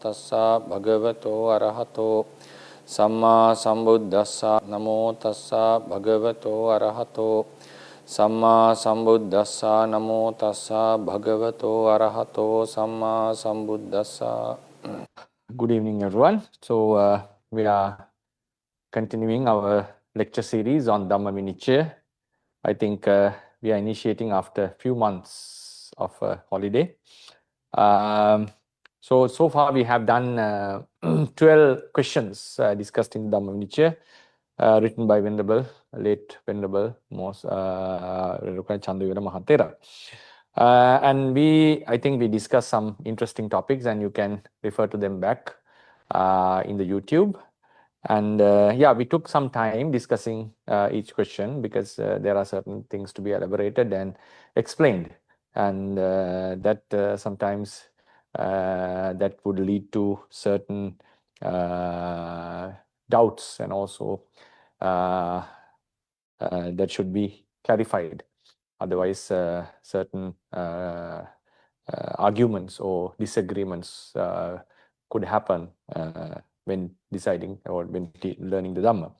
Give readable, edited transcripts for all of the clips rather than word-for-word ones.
tassa bhagavato arahato Samma Sambuddhassa. Namo tassa bhagavato arahato Samma Sambuddhassa. Namo tassa bhagavato arahato Samma Sambuddhassa. Good evening, everyone. So we are continuing our lecture series on Dhamma Vinicchaya. I think we are initiating after a few months of holiday. So far we have done 12 questions discussed in Dhamma Vinicchaya, written by Venerable, late Venerable, Renukane Chamdavimala Thero. And I think we discussed some interesting topics, and you can refer to them back in the YouTube. And yeah, we took some time discussing each question because there are certain things to be elaborated and explained, and that sometimes that would lead to certain doubts, and also that should be clarified. Otherwise, certain arguments or disagreements could happen when deciding or when learning the Dhamma.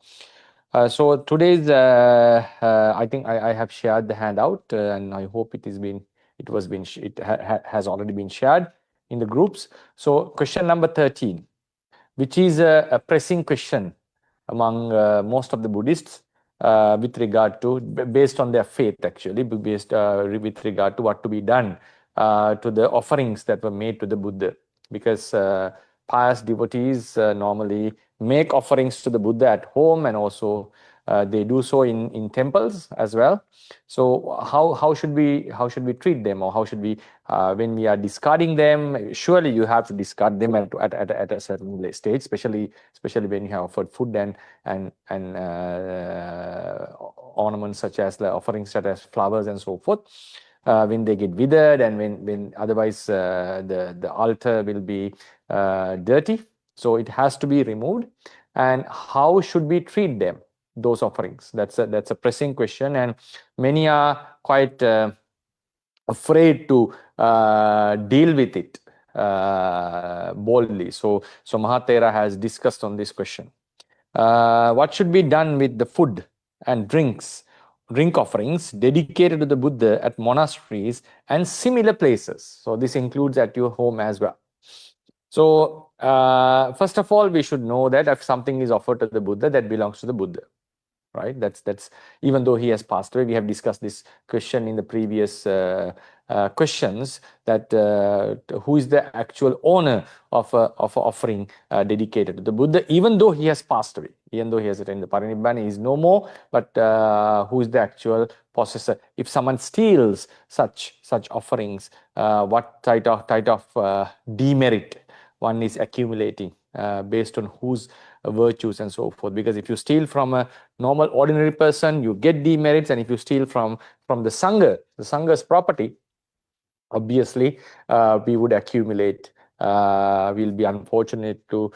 So today's, I think I have shared the handout, and I hope it has already been shared in the groups. So question number 13, which is a pressing question among most of the Buddhists with regard to, based on their faith actually, based with regard to what to be done to the offerings that were made to the Buddha. Because pious devotees normally make offerings to the Buddha at home, and also they do so in temples as well. So how should we treat them, or how should we, when we are discarding them? Surely you have to discard them at a certain stage, especially when you have offered food and ornaments such as the offerings such as flowers and so forth. When they get withered, and when otherwise the altar will be dirty, so it has to be removed. And how should we treat them, those offerings? That's a pressing question, and many are quite afraid to deal with it boldly. So Mahathera has discussed on this question. What should be done with the food and drink offerings dedicated to the Buddha at monasteries and similar places? So this includes at your home as well. So first of all, we should know that if something is offered to the Buddha, that belongs to the Buddha, right? That's even though he has passed away. We have discussed this question in the previous questions, that who is the actual owner of an offering dedicated to the Buddha, even though he has passed away, even though he has attained the parinibbana, he is no more, but who is the actual possessor? If someone steals such offerings, what type of demerit one is accumulating based on whose virtues and so forth? Because if you steal from a normal ordinary person, you get demerits, and if you steal from the Sangha's property, obviously we would accumulate, we'll be unfortunate to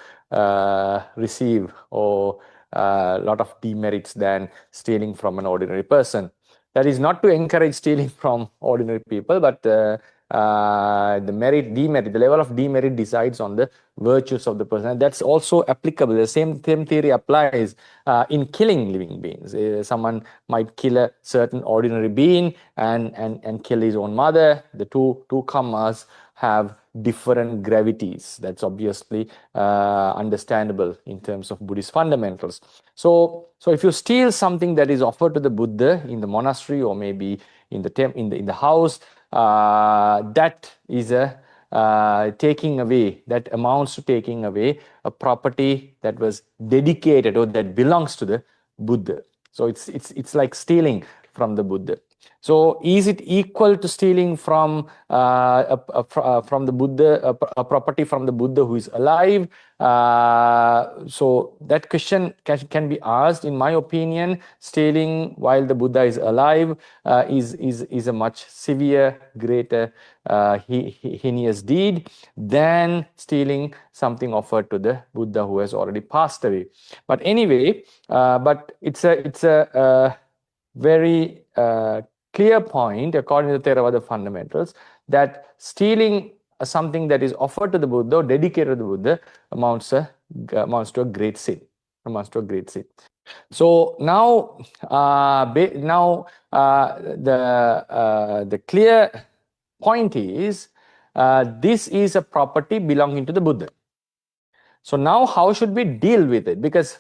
receive a lot of demerits than stealing from an ordinary person. That is not to encourage stealing from ordinary people, but the level of demerit decides on the virtues of the person. And that's also applicable. The same theory applies in killing living beings. Someone might kill a certain ordinary being and kill his own mother. The two karmas have different gravities. That's obviously understandable in terms of Buddhist fundamentals. So if you steal something that is offered to the Buddha in the monastery, or maybe in the house, that is taking away, that amounts to taking away a property that was dedicated or that belongs to the Buddha. So it's like stealing from the Buddha. So is it equal to stealing from the Buddha, a property from the Buddha who is alive? So that question can be asked. In my opinion, stealing while the Buddha is alive is a much severe, greater, heinous deed than stealing something offered to the Buddha who has already passed away. But anyway, but it's a very clear point according to Theravada fundamentals, that stealing something that is offered to the Buddha or dedicated to the Buddha amounts to a great sin. So now, the clear point is this is a property belonging to the Buddha. So now how should we deal with it? Because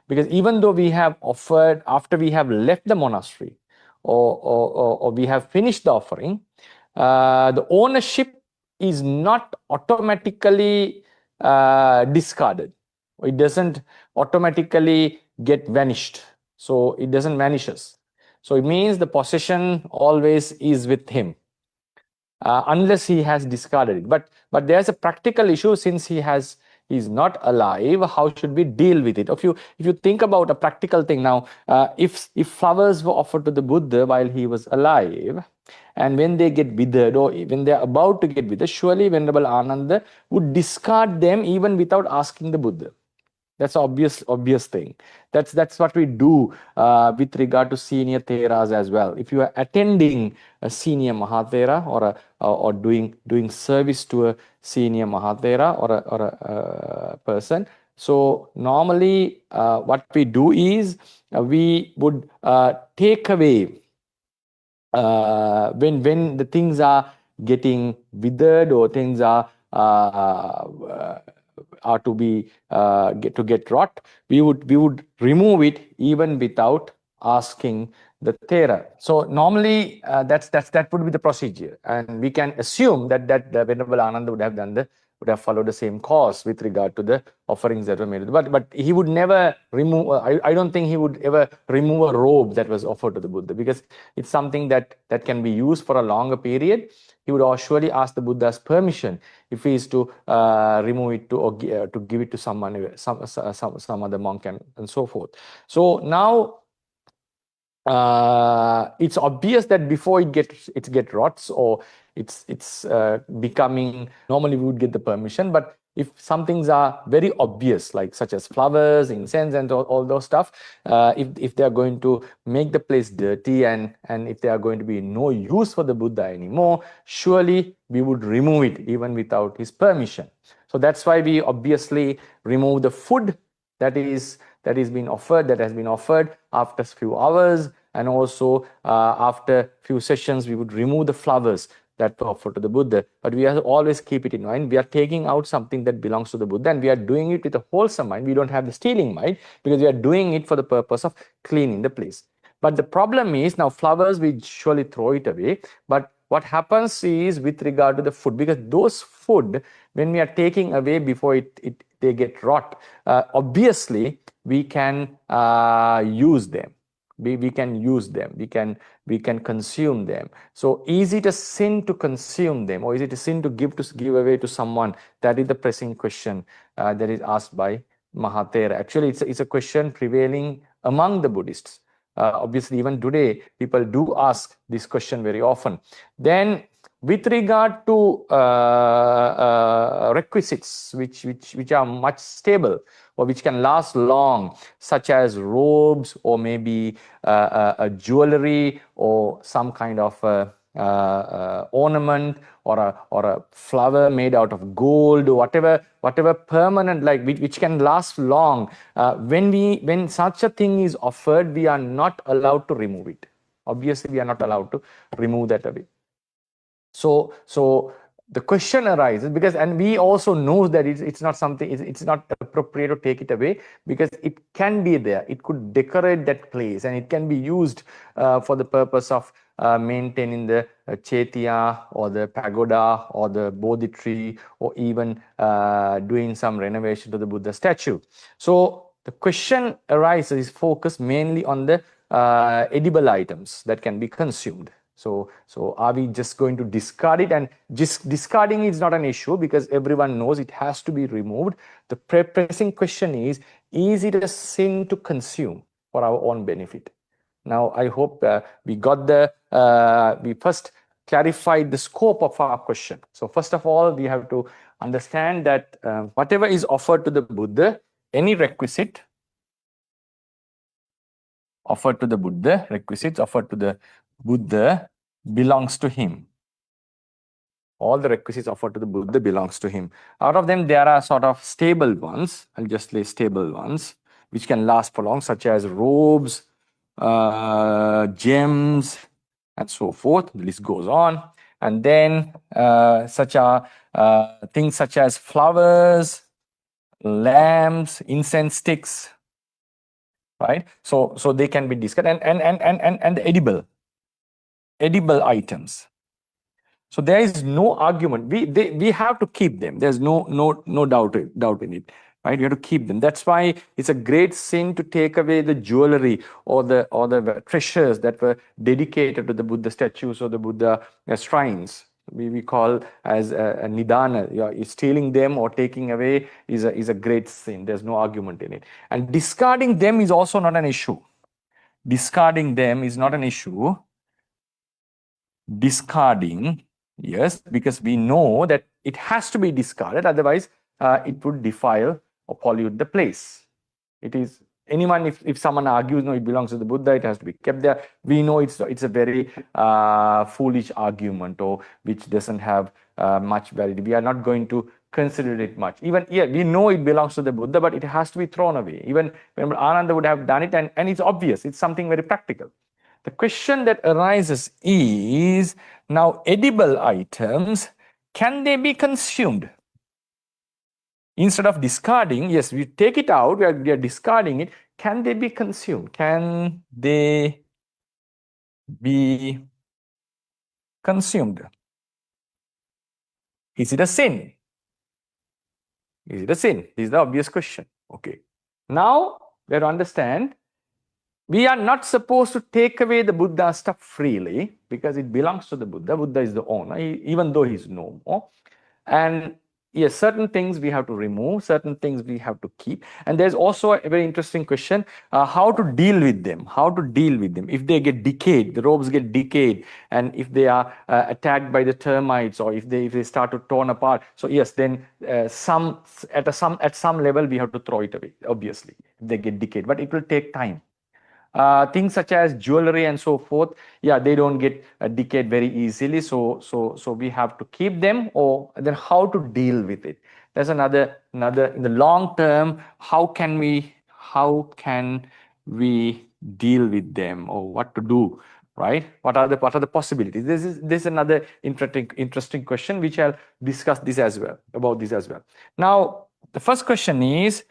even though we have offered, after we have left the monastery or we have finished the offering, the ownership is not automatically discarded. It doesn't automatically get vanished. So it doesn't vanishes. So it means the possession always is with him. Unless he has discarded it. But there's a practical issue since he's not alive. How should we deal with it? If you think about a practical thing now, if flowers were offered to the Buddha while he was alive, and when they get withered or when they're about to get withered, surely Venerable Ananda would discard them even without asking the Buddha. That's obvious thing. That's what we do with regard to senior theras as well. If you are attending a senior Mahathera or doing service to a senior Mahathera or a person, so normally what we do is we would take away when the things are getting withered or things are to get rot, we would remove it even without asking the Thera. So normally that would be the procedure, and we can assume that the Venerable Ananda would have followed the same course with regard to the offerings that were made. But he would never remove. I don't think he would ever remove a robe that was offered to the Buddha, because it's something that can be used for a longer period. He would surely ask the Buddha's permission if he is to remove it to give it to someone, some other monk and so forth. So now it's obvious that before it get rots or it's becoming, normally we would get the permission. But if some things are very obvious, like such as flowers, incense, and all those stuff, if they are going to make the place dirty and if they are going to be no use for the Buddha anymore, surely we would remove it even without his permission. So that's why we obviously remove the food that has been offered after a few hours, and also after few sessions we would remove the flowers that were offered to the Buddha. But we have to always keep it in mind. We are taking out something that belongs to the Buddha, and we are doing it with a wholesome mind. We don't have the stealing mind, because we are doing it for the purpose of cleaning the place. But the problem is, now flowers, we surely throw it away. But what happens is with regard to the food, because those food, when we are taking away before they get rot, obviously we can use them. We can use them. We can consume them. So is it a sin to consume them, or is it a sin to give away to someone? That is the pressing question that is asked by Mahathera. Actually, it's a question prevailing among the Buddhists. Obviously, even today, people do ask this question very often. Then, with regard to requisites which are much stable or which can last long, such as robes or maybe a jewelry or some kind of ornament or a flower made out of gold or whatever permanent, like which can last long, when such a thing is offered, we are not allowed to remove it. Obviously, we are not allowed to remove that away. So the question arises, because, and we also know that it's not something, it's not appropriate to take it away, because it can be there. It could decorate that place, and it can be used for the purpose of maintaining the chaitya or the pagoda or the bodhi tree, or even doing some renovation to the Buddha statue. So the question arises, is focused mainly on the edible items that can be consumed. So are we just going to discard it? And just discarding is not an issue, because everyone knows it has to be removed. The pressing question is it a sin to consume for our own benefit? Now, I hope we first clarified the scope of our question. So first of all, we have to understand that whatever is offered to the Buddha, any requisite offered to the Buddha, requisites offered to the Buddha belongs to him. All the requisites offered to the Buddha belongs to him. Out of them, there are sort of stable ones. I'll just lay stable ones, which can last for long, such as robes, gems, and so forth. The list goes on. And then things such as flowers, lamps, incense sticks, right? So they can be discarded, and edible items. So there is no argument. We have to keep them. There's no doubt in it, right? You have to keep them. That's why it's a great sin to take away the jewelry or the treasures that were dedicated to the Buddha statues or the Buddha shrines. We call as a nidana. Stealing them or taking away is a great sin. There's no argument in it. And discarding them is also not an issue. Discarding them is not an issue. Discarding, yes, because we know that it has to be discarded, otherwise it would defile or pollute the place. It is anyone, if someone argues, no, it belongs to the Buddha, it has to be kept there. We know it's a very foolish argument, or which doesn't have much validity. We are not going to consider it much. Even here, we know it belongs to the Buddha, but it has to be thrown away. Even Venerable Ananda would have done it, and it's obvious. It's something very practical. The question that arises is, now edible items, can they be consumed? Instead of discarding, yes, we take it out, we are discarding it. Can they be consumed? Can they be consumed? Is it a sin? Is it a sin? This is the obvious question. Okay. Now, we have to understand, we are not supposed to take away the Buddha stuff freely because it belongs to the Buddha. Buddha is the owner, even though he's no more. And yes, certain things we have to remove, certain things we have to keep. And there's also a very interesting question, how to deal with them. How to deal with them. If they get decayed, the robes get decayed, and if they are attacked by the termites, or if they start to torn apart. So yes, then at some level we have to throw it away, obviously, if they get decayed. But it will take time. Things such as jewelry and so forth, yeah, they don't get decayed very easily. So we have to keep them, or then how to deal with it. There's another in the long term, how can we deal with them, or what to do, right? What are the possibilities? This is another interesting question, which I'll discuss about this as well. Now, the first question is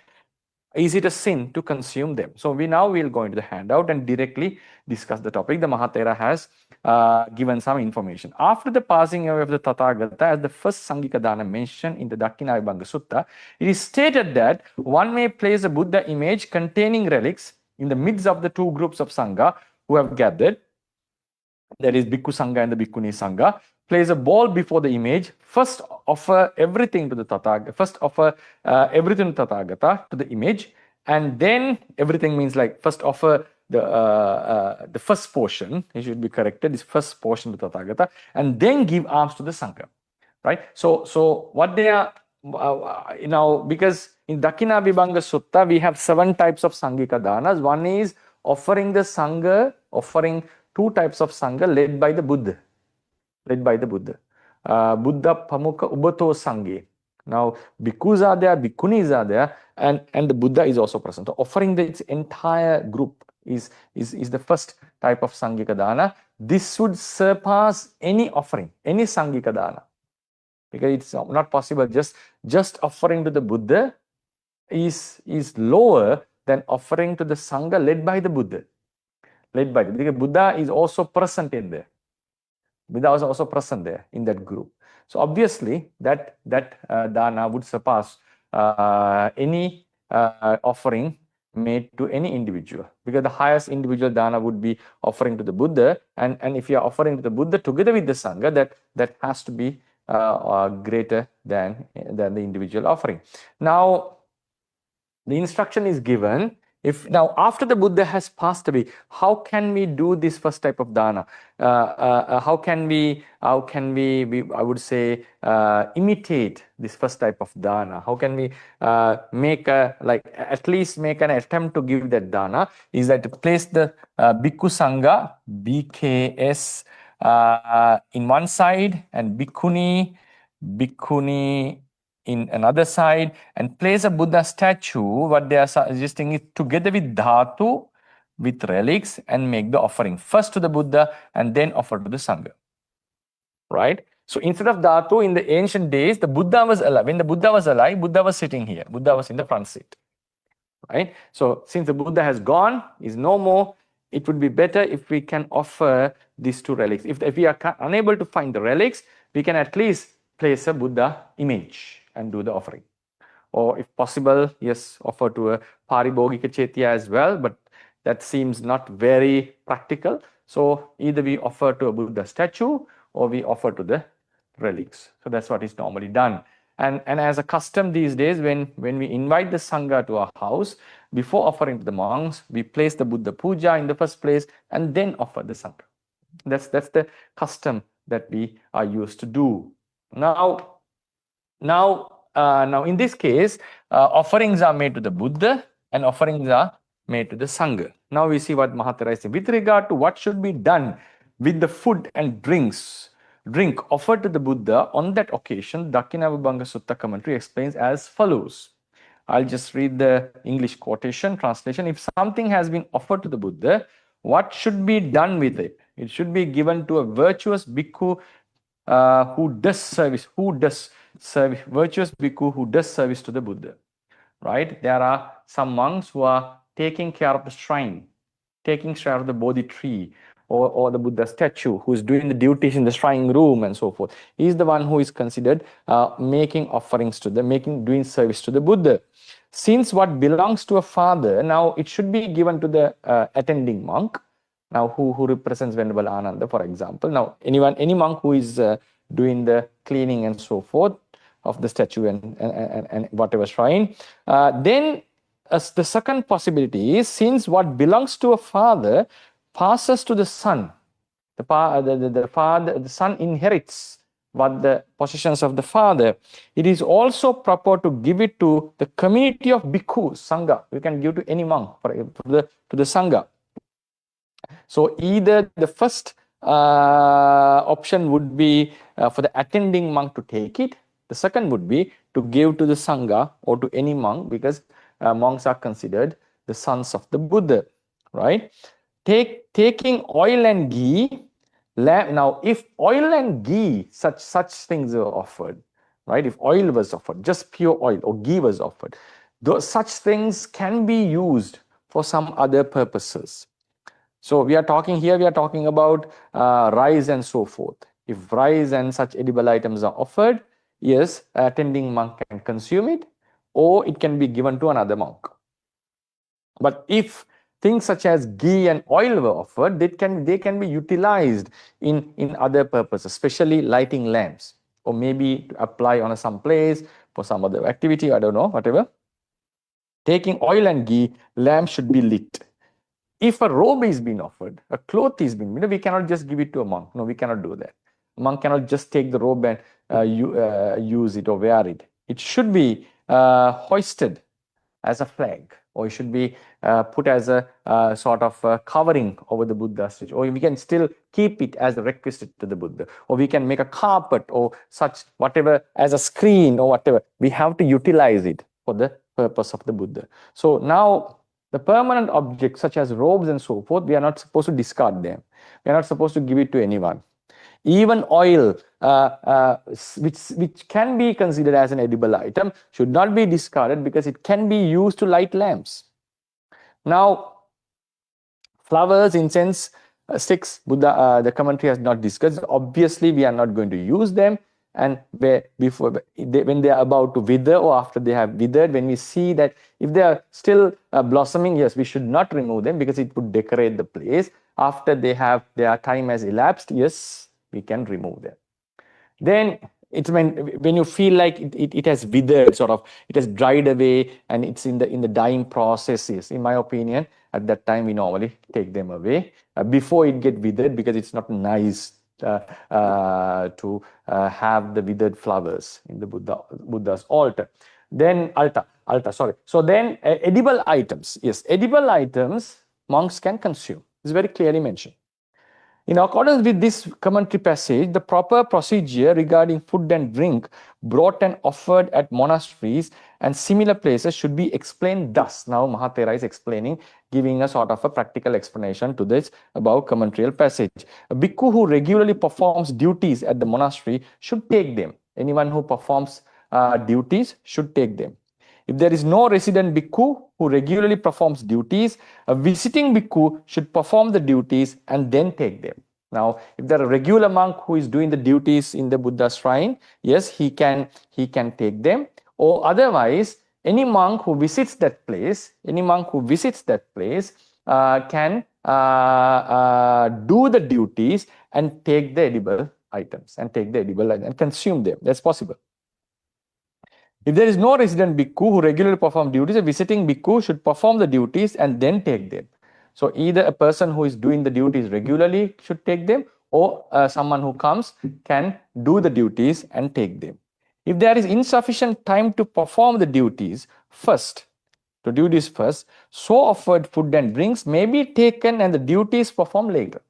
it a sin to consume them? So we'll go into the handout and directly discuss the topic. The Mahathera has given some information. After the passing away of the Tathagata, as the first Sangika Dana mentioned in the Dakkinavibhanga Sutta, it is stated that one may place a Buddha image containing relics in the midst of the two groups of Sangha who have gathered, that is Bhikkhu Sangha and the Bhikkhuni Sangha. Place a bowl before the image, first offer everything to the Tathagata, to the image, and then everything means like first offer the first portion, it should be corrected, this first portion to Tathagata, and then give alms to the Sangha, right? So what they are, because in Dakkinavibhanga Sutta, we have 7 types of Sangika Danas. One is offering the Sangha, offering 2 types of Sangha led by the Buddha. Buddha Pamukha Ubato Sanghe. Now, bhikkhus are there, bhikkhunis are there, and the Buddha is also present. So offering its entire group is the first type of Sangika Dana. This should surpass any offering, any Sangika Dana. Because it's not possible, just offering to the Buddha is lower than offering to the Sangha led by the Buddha. Because Buddha is also present in there. Buddha was also present there in that group. So obviously that dana would surpass any offering made to any individual, because the highest individual dana would be offering to the Buddha, and if you are offering to the Buddha together with the Sangha, that has to be greater than the individual offering. Now the instruction is given, now after the Buddha has passed away, how can we do this first type of dana? How can we I would say imitate this first type of dana? How can we at least make an attempt to give that dana? Is that to place the Bhikkhu Sangha, BKS, in one side and bhikkhuni in another side, and place a Buddha statue. What they are suggesting is together with dhatu, with relics, and make the offering first to the Buddha and then offer to the Sangha. Right? So instead of dhatu, in the ancient days, the Buddha was alive. When the Buddha was alive, Buddha was sitting here. Buddha was in the front seat. Right? So since the Buddha has gone, is no more, it would be better if we can offer these two relics. If we are unable to find the relics, we can at least place a Buddha image and do the offering. Or if possible, yes, offer to a Paribhogika Chetya as well, but that seems not very practical. So either we offer to a Buddha statue or we offer to the relics. So that's what is normally done. And as a custom these days, when we invite the Sangha to our house, before offering to the monks, we place the Buddha Puja in the first place and then offer the Sangha. That's the custom that we are used to do. Now in this case, offerings are made to the Buddha and offerings are made to the Sangha. Now we see what Mahatera is saying. With regard to what should be done with the food and drink offered to the Buddha on that occasion, Dakinavibhanga Sutta commentary explains as follows. I'll just read the English quotation, translation. If something has been offered to the Buddha, what should be done with it? It should be given to a virtuous bhikkhu who does service, virtuous bhikkhu who does service to the Buddha. Right? There are some monks who are taking care of the shrine, taking care of the Bodhi tree, or the Buddha statue, who is doing the duties in the shrine room and so forth. He is the one who is considered making offerings to doing service to the Buddha. Since what belongs to a father, now it should be given to the attending monk, now who represents Venerable Ananda, for example. Now any monk who is doing the cleaning and so forth of the statue and whatever shrine. Then the second possibility is, since what belongs to a father passes to the son, the son inherits what the possessions of the father, it is also proper to give it to the community of bhikkhus, sangha. You can give to any monk, to the sangha. So either the first option would be for the attending monk to take it. The second would be to give to the sangha or to any monk, because monks are considered the sons of the Buddha, right? Taking oil and ghee. Now, if oil and ghee, such things are offered, right? If oil was offered, just pure oil, or ghee was offered, such things can be used for some other purposes. So we are talking about rice and so forth. If rice and such edible items are offered, yes, attending monk can consume it, or it can be given to another monk. But if things such as ghee and oil were offered, they can be utilized in other purposes, especially lighting lamps, or maybe to apply on some place for some other activity, I don't know, whatever. Taking oil and ghee, lamp should be lit. If a robe is being offered, a cloth is being, we cannot just give it to a monk. No, we cannot do that. A monk cannot just take the robe and use it or wear it. It should be hoisted as a flag, or it should be put as a sort of covering over the Buddha's statue, or we can still keep it as a requisite to the Buddha, or we can make a carpet or such, whatever, as a screen or whatever. We have to utilize it for the purpose of the Buddha. So now, the permanent objects such as robes and so forth, we are not supposed to discard them. We are not supposed to give it to anyone. Even oil, which can be considered as an edible item, should not be discarded, because it can be used to light lamps. Now, flowers, incense, sticks, Buddha, the commentary has not discussed. Obviously, we are not going to use them. And when they are about to wither, or after they have withered, when we see that if they are still blossoming, yes, we should not remove them, because it would decorate the place. After their time has elapsed, yes, we can remove them. Then it's when you feel like it has withered, sort of, it has dried away, and it's in the dying process. Yes, in my opinion, at that time we normally take them away before it get withered, because it's not nice to have the withered flowers in the Buddha's altar. Then altar, sorry. So then edible items, yes, edible items monks can consume. It's very clearly mentioned. In accordance with this commentary passage, the proper procedure regarding food and drink brought and offered at monasteries and similar places should be explained thus. Now Mahathera is explaining, giving a sort of a practical explanation to this above commentarial passage. A bhikkhu who regularly performs duties at the monastery should take them. Anyone who performs duties should take them. If there is no resident bhikkhu who regularly performs duties, a visiting bhikkhu should perform the duties and then take them. Now, if there are a regular monk who is doing the duties in the Buddha shrine, yes, he can take them. Or otherwise, any monk who visits that place, can do the duties and take the edible items and consume them. That's possible. If there is no resident bhikkhu who regularly performs duties, a visiting bhikkhu should perform the duties and then take them. So either a person who is doing the duties regularly should take them, or someone who comes can do the duties and take them. If there is insufficient time to perform the duties first, so offered food and drinks may be taken and the duties performed later,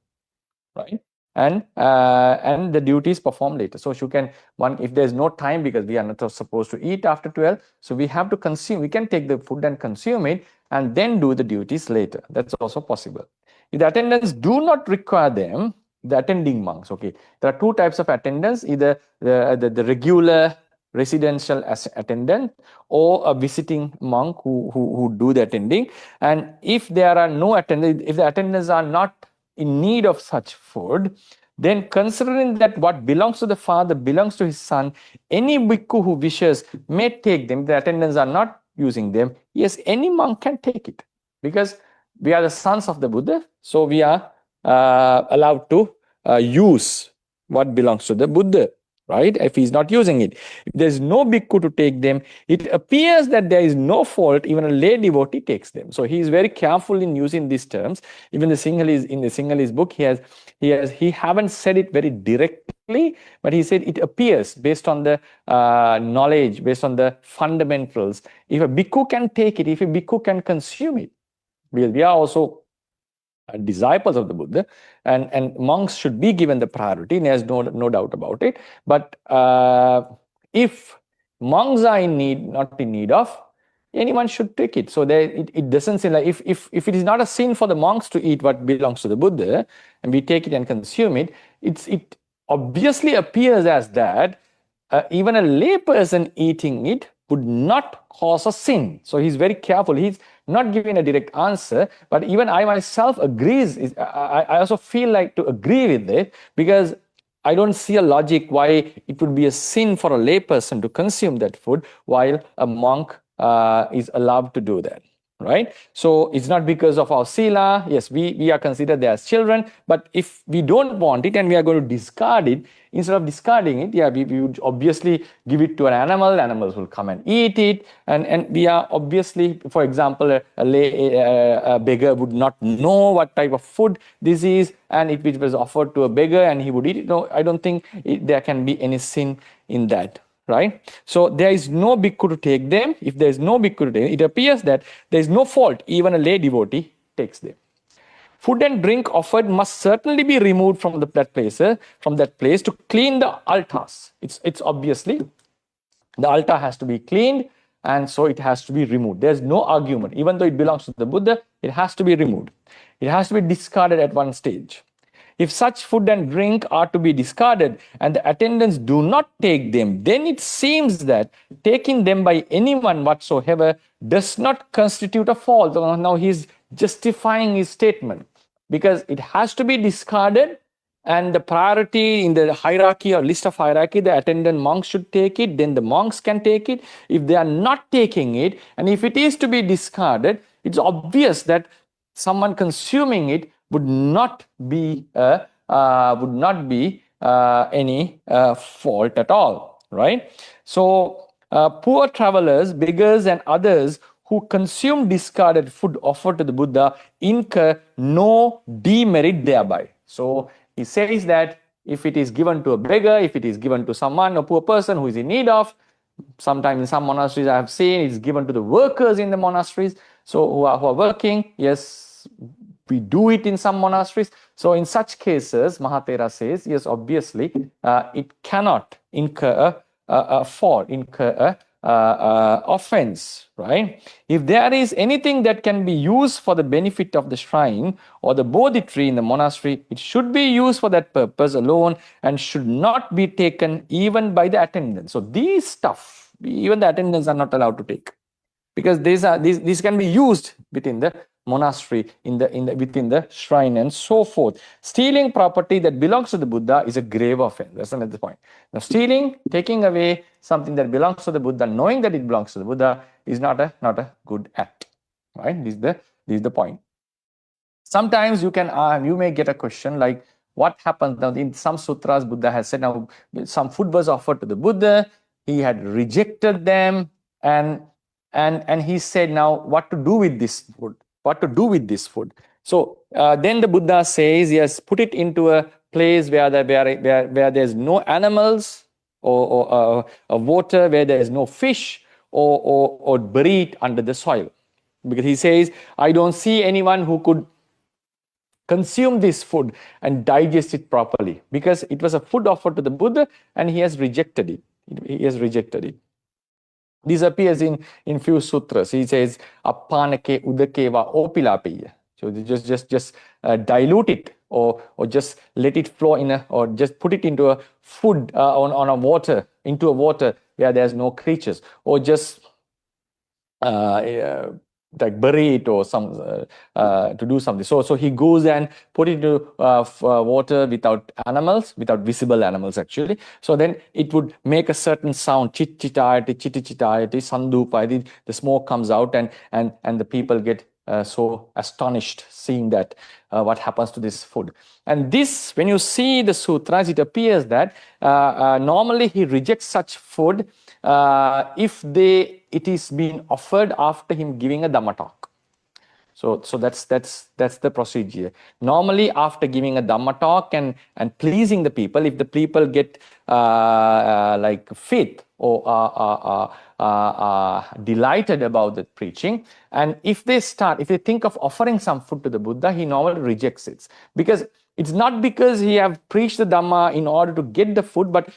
right? And the duties performed later. So if there's no time, because we are not supposed to eat after 12, so we have to consume. We can take the food and consume it and then do the duties later. That's also possible. If the attendants do not require them, the attending monks, okay, there are two types of attendants, either the regular residential attendant or a visiting monk who do the attending. And if there are no attendants, if the attendants are not in need of such food, then considering that what belongs to the father belongs to his son, any bhikkhu who wishes may take them. The attendants are not using them. Yes, any monk can take it, because we are the sons of the Buddha, so we are allowed to use what belongs to the Buddha, right? If he's not using it. If there's no bhikkhu to take them, it appears that there is no fault, even a lay devotee takes them. So he is very careful in using these terms. Even in the Sinhalese book, he haven't said it very directly, but he said it appears based on the knowledge, based on the fundamentals. If a bhikkhu can take it, if a bhikkhu can consume it, because we are also disciples of the Buddha, and monks should be given the priority, and there's no doubt about it. But if monks are not in need of, anyone should take it. So it doesn't say, like, if it is not a sin for the monks to eat what belongs to the Buddha, and we take it and consume it, it obviously appears as that even a lay person eating it would not cause a sin. So he's very careful. He's not giving a direct answer, but even I myself I also feel like to agree with it, because I don't see a logic why it would be a sin for a lay person to consume that food while a monk is allowed to do that, right? So it's not because of our sila. Yes, we are considered there as children, but if we don't want it and we are going to discard it, instead of discarding it, yeah, we would obviously give it to an animal. Animals will come and eat it, and we are obviously, for example, a beggar would not know what type of food this is, and if it was offered to a beggar and he would eat it, no, I don't think there can be any sin in that. Right? So there is no bhikkhu to take them. If there is no bhikkhu to take them, it appears that there is no fault. Even a lay devotee takes them. Food and drink offered must certainly be removed from that place to clean the altars. It's obviously the altar has to be cleaned, and so it has to be removed. There's no argument. Even though it belongs to the Buddha, it has to be removed. It has to be discarded at one stage. If such food and drink are to be discarded and the attendants do not take them, then it seems that taking them by anyone whatsoever does not constitute a fault. Now he's justifying his statement, because it has to be discarded, and the priority in the hierarchy or list of hierarchy, the attendant monks should take it, then the monks can take it. If they are not taking it, and if it is to be discarded, it's obvious that someone consuming it would not be any fault at all, right? So poor travelers, beggars, and others who consume discarded food offered to the Buddha incur no demerit thereby. So he says that if it is given to a beggar, if it is given to someone, a poor person who is in need of, sometimes in some monasteries I have seen it's given to the workers in the monasteries, so who are working, yes, we do it in some monasteries. So in such cases, Mahathera says, yes, obviously, it cannot incur offense, right? If there is anything that can be used for the benefit of the shrine or the Bodhi tree in the monastery, it should be used for that purpose alone and should not be taken even by the attendants. So these stuff, even the attendants are not allowed to take, because these can be used within the monastery, within the shrine, and so forth. Stealing property that belongs to the Buddha is a grave offense. That's another point. Now, stealing, taking away something that belongs to the Buddha, knowing that it belongs to the Buddha, is not a good act. Right? This is the point. Sometimes you may get a question like, what happens now? In some sutras, Buddha has said, now some food was offered to the Buddha, he had rejected them, and he said, now what to do with this food? What to do with this food? So then the Buddha says, yes, put it into a place where there's no animals or water, where there is no fish, or bury it under the soil. Because he says, I don't see anyone who could consume this food and digest it properly, because it was a food offered to the Buddha and he has rejected it. He has rejected it. This appears in few sutras. He says, "Appanake udakeva opilapeya." So just dilute it, or just let it flow or just put it into a food on a water, into a water where there's no creatures, or just like bury it or some to do something. So he goes and put it into water without animals, without visible animals actually. So then it would make a certain sound, chit-chitayati, chitty-chitayati, sandupayati. The smoke comes out, and the people get so astonished seeing that what happens to this food. And this, when you see the sutras, it appears that normally he rejects such food if it is being offered after him giving a Dhamma talk. So that's the procedure. Normally, after giving a Dhamma talk and pleasing the people, if the people get like faith or delighted about the preaching, and if they think of offering some food to the Buddha, he normally rejects it, because it's not because he have preached the Dhamma in order to get the food, but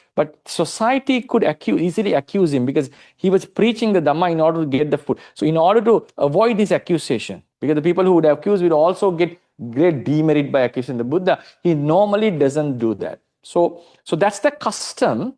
society could easily accuse him because he was preaching the Dhamma in order to get the food. So in order to avoid this accusation, because the people who would accuse will also get great demerit by accusing the Buddha, he normally doesn't do that. So that's the custom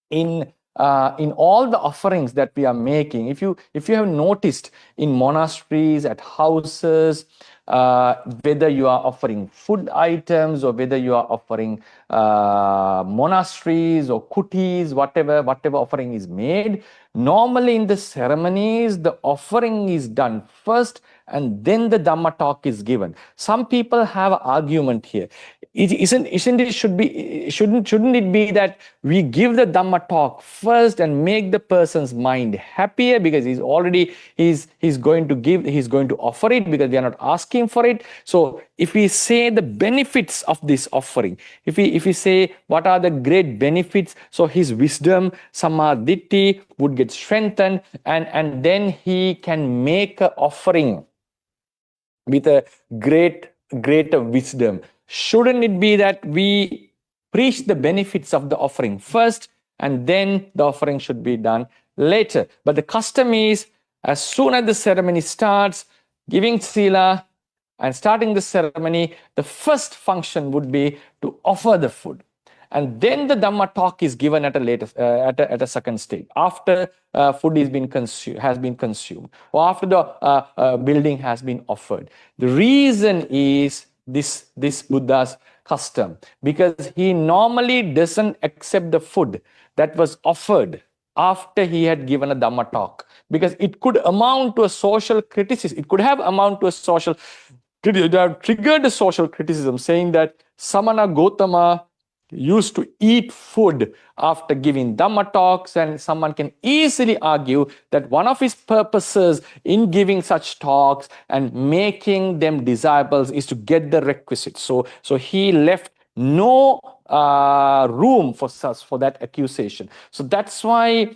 in all the offerings that we are making. If you have noticed in monasteries, at houses, whether you are offering food items or whether you are offering monasteries or kutis, whatever offering is made, normally in the ceremonies, the offering is done first and then the Dhamma talk is given. Some people have an argument here. Shouldn't it be that we give the Dhamma talk first and make the person's mind happier, because he's going to offer it, because we are not asking for it. So if we say the benefits of this offering, if we say what are the great benefits, so his wisdom, Samma Ditti, would get strengthened, and then he can make an offering with a greater wisdom. Shouldn't it be that we preach the benefits of the offering first and then the offering should be done later? But the custom is, as soon as the ceremony starts, giving sila and starting the ceremony, the first function would be to offer the food. And then the Dhamma talk is given at a later, at a second stage, after food has been consumed, or after the building has been offered. The reason is this Buddha's custom, because he normally doesn't accept the food that was offered after he had given a Dhamma talk, because it could amount to a social criticism. It could have amount to a social, it have triggered a social criticism, saying that Samana Gotama used to eat food after giving Dhamma talks, and someone can easily argue that one of his purposes in giving such talks and making them disciples is to get the requisites. So he left no room for that accusation. So that's why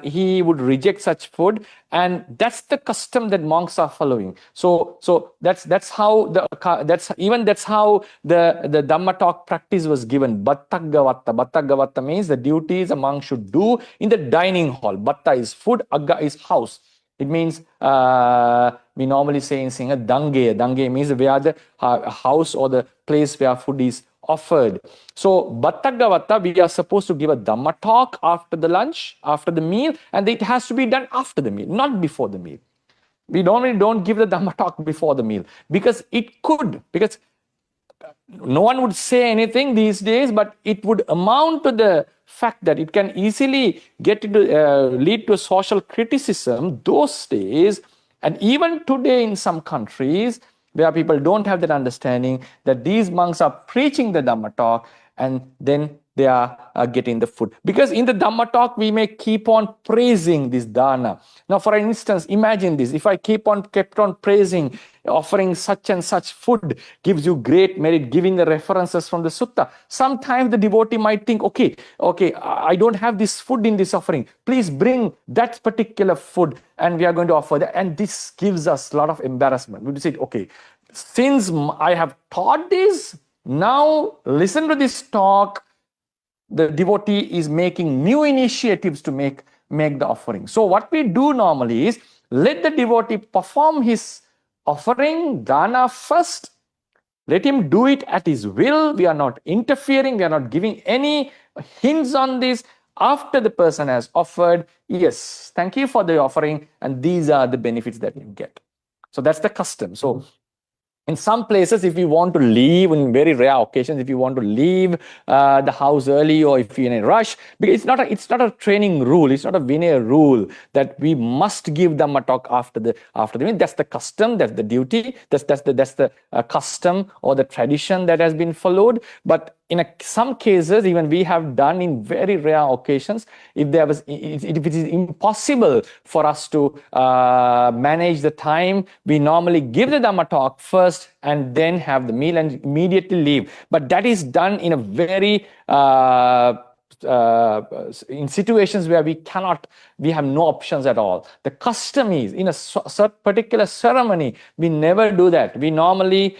he would reject such food, and that's the custom that monks are following. So that's how the Dhamma talk practice was given. Bhattagavatta means the duties a monk should do in the dining hall. Bhatta is food, agga is house. It means we normally say in Sinhala dange. Dange means where the house or the place where food is offered. So Bhattagavatta, we are supposed to give a Dhamma talk after the lunch, after the meal, and it has to be done after the meal, not before the meal. We normally don't give the Dhamma talk before the meal because no one would say anything these days, but it would amount to the fact that it can easily lead to social criticism those days, and even today in some countries where people don't have that understanding that these monks are preaching the Dhamma talk and then they are getting the food. Because in the Dhamma talk, we may keep on praising this dana. Now, for instance, imagine this. If I kept on praising, offering such and such food gives you great merit, giving the references from the sutta. Sometimes the devotee might think, okay, I don't have this food in this offering. Please bring that particular food and we are going to offer that. And this gives us a lot of embarrassment. We say, okay, since I have taught this, now listen to this talk. The devotee is making new initiatives to make the offering. So what we do normally is let the devotee perform his offering, dana first. Let him do it at his will. We are not interfering. We are not giving any hints on this. After the person has offered, yes, thank you for the offering, and these are the benefits that you get. So that's the custom. So in some places, if you want to leave, in very rare occasions, if you want to leave the house early, or if you're in a rush, because it's not a training rule, it's not a Vinaya rule that we must give Dhamma talk after the meal. That's the custom, that's the duty, that's the custom or the tradition that has been followed. But in some cases, even we have done in very rare occasions, if it is impossible for us to manage the time, we normally give the Dhamma talk first and then have the meal and immediately leave. But that is done in a very in situations where we have no options at all. The custom is in a particular ceremony, we never do that. We normally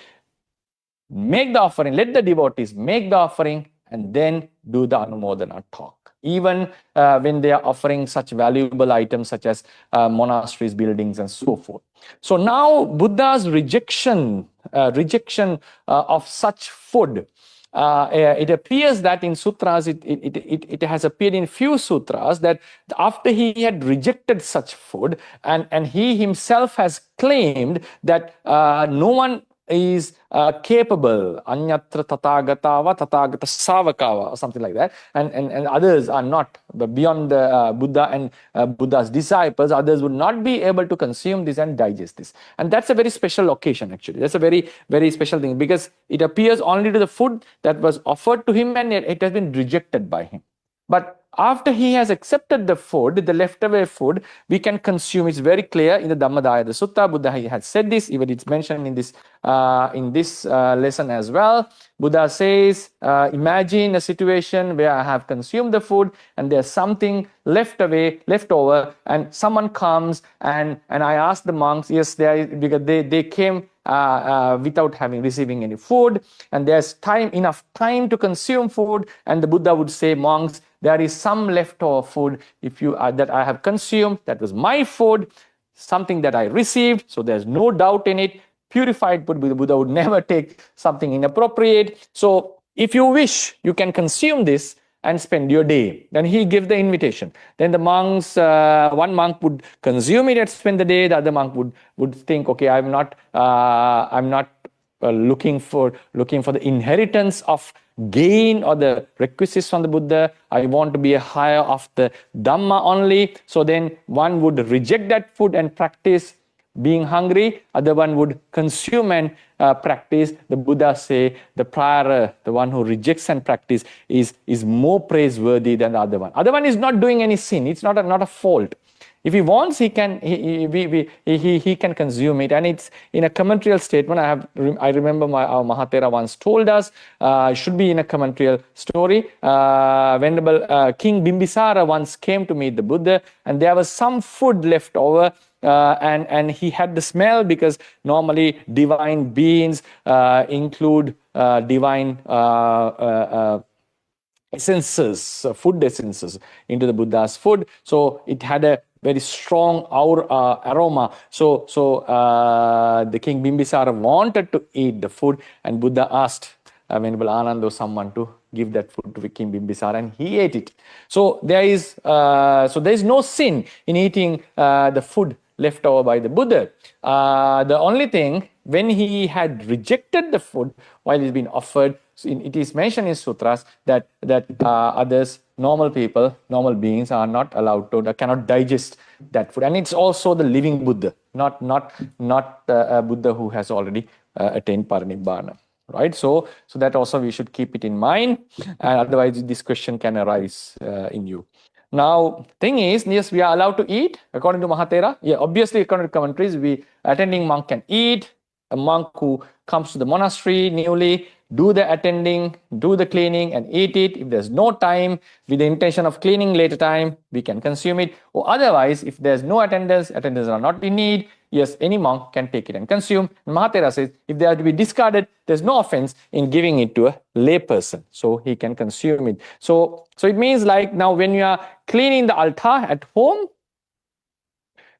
make the offering, let the devotees make the offering, and then do the Anumodana talk. Even when they are offering such valuable items such as monasteries, buildings, and so forth. So now Buddha's rejection of such food, it appears that in sutras, it has appeared in few sutras that after he had rejected such food, and he himself has claimed that no one is capable, anyatra tathagatava tathagata savakava, or something like that, and others are not, but beyond the Buddha and Buddha's disciples, others would not be able to consume this and digest this. And that's a very special occasion, actually. That's a very, very special thing, because it appears only to the food that was offered to him, and it has been rejected by him. But after he has accepted the food, the leftover food, we can consume. It's very clear in the Dhammadayada Sutta. Buddha has said this, even it's mentioned in this lesson as well. Buddha says, imagine a situation where I have consumed the food and there's something left over, and someone comes and I ask the monks, yes, because they came without receiving any food, and there's enough time to consume food, and the Buddha would say, monks, there is some leftover food that I have consumed, that was my food, something that I received, so there's no doubt in it. Purified food, the Buddha would never take something inappropriate. So if you wish, you can consume this and spend your day. Then he gives the invitation. Then the monks, one monk would consume it and spend the day. The other monk would think, okay, I'm not looking for the inheritance of gain or the requisites from the Buddha. I want to be a higher of the Dhamma only. So then one would reject that food and practice being hungry. Other one would consume and practice. The Buddha say the prior, the one who rejects and practice is more praiseworthy than the other one. Other one is not doing any sin. It's not a fault. If he wants, he can consume it. And it's in a commentarial statement. I remember our Mahathera once told us, should be in a commentarial story. Venerable King Bimbisara once came to meet the Buddha, and there was some food left over. And he had the smell, because normally divine beings include divine essences, food essences into the Buddha's food. So it had a very strong aroma. So the King Bimbisara wanted to eat the food, and Buddha asked Venerable Ananda or someone to give that food to King Bimbisara, and he ate it. So there is no sin in eating the food left over by the Buddha. The only thing, when he had rejected the food while it's been offered, it is mentioned in sutras that others, normal people, normal beings are not allowed to, cannot digest that food. And it's also the living Buddha, not a Buddha who has already attained parinibbana. Right, so that also we should keep it in mind, and otherwise this question can arise in you. Now, thing is, yes, we are allowed to eat according to Mahathera. Yeah, obviously, according to commentaries, attending monk can eat. A monk who comes to the monastery newly, do the attending, do the cleaning, and eat it. If there's no time, with the intention of cleaning later time, we can consume it. Or otherwise, if there's no attendants are not in need, yes, any monk can take it and consume. And Mahathera says, if they are to be discarded, there's no offense in giving it to a lay person, so he can consume it. So it means, like, now when you are cleaning the altar at home,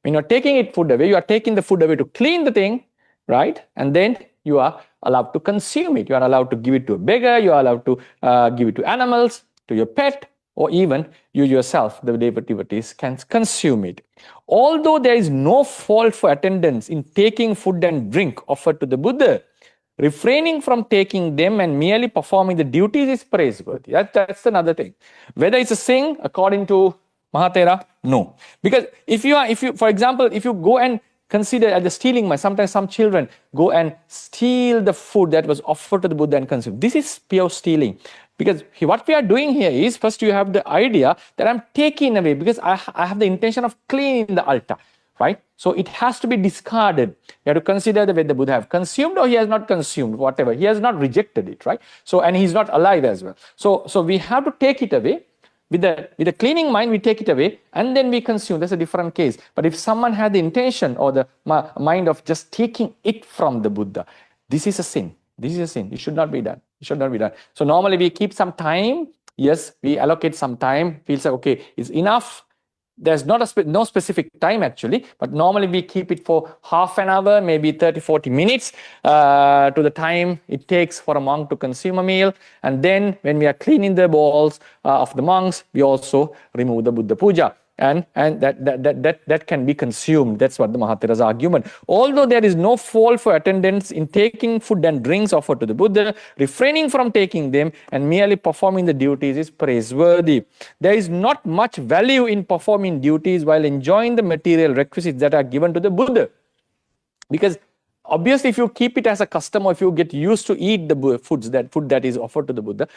when you're taking food away, you are taking the food away to clean the thing, right? And then you are allowed to consume it. You are allowed to give it to a beggar, you are allowed to give it to animals, to your pet, or even you yourself, the devotees, can consume it. Although there is no fault for attendants in taking food and drink offered to the Buddha, refraining from taking them and merely performing the duties is praiseworthy. That's another thing. Whether it's a sin, according to Mahathera, no. Because if you, for example, if you go and consider as the stealing, sometimes some children go and steal the food that was offered to the Buddha and consume. This is pure stealing. Because what we are doing here is, first you have the idea that I'm taking away, because I have the intention of cleaning the altar, right? So it has to be discarded. You have to consider whether the Buddha have consumed or he has not consumed, whatever. He has not rejected it, right? So, and he's not alive as well. So we have to take it away. With a cleaning mind, we take it away and then we consume. That's a different case. But if someone had the intention or the mind of just taking it from the Buddha, this is a sin. This is a sin. It should not be done. It should not be done. So normally we keep some time. Yes, we allocate some time. Feels like, okay, it's enough. There's not no specific time actually, but normally we keep it for half an hour, maybe 30-40 minutes to the time it takes for a monk to consume a meal. And then when we are cleaning the bowls of the monks, we also remove the Buddha Puja. And that can be consumed. That's what the Mahathera's argument. Although there is no fault for attendants in taking food and drinks offered to the Buddha, refraining from taking them and merely performing the duties is praiseworthy. There is not much value in performing duties while enjoying the material requisites that are given to the Buddha. Because obviously, if you keep it as a custom, or if you get used to eat the food that is offered to the Buddha,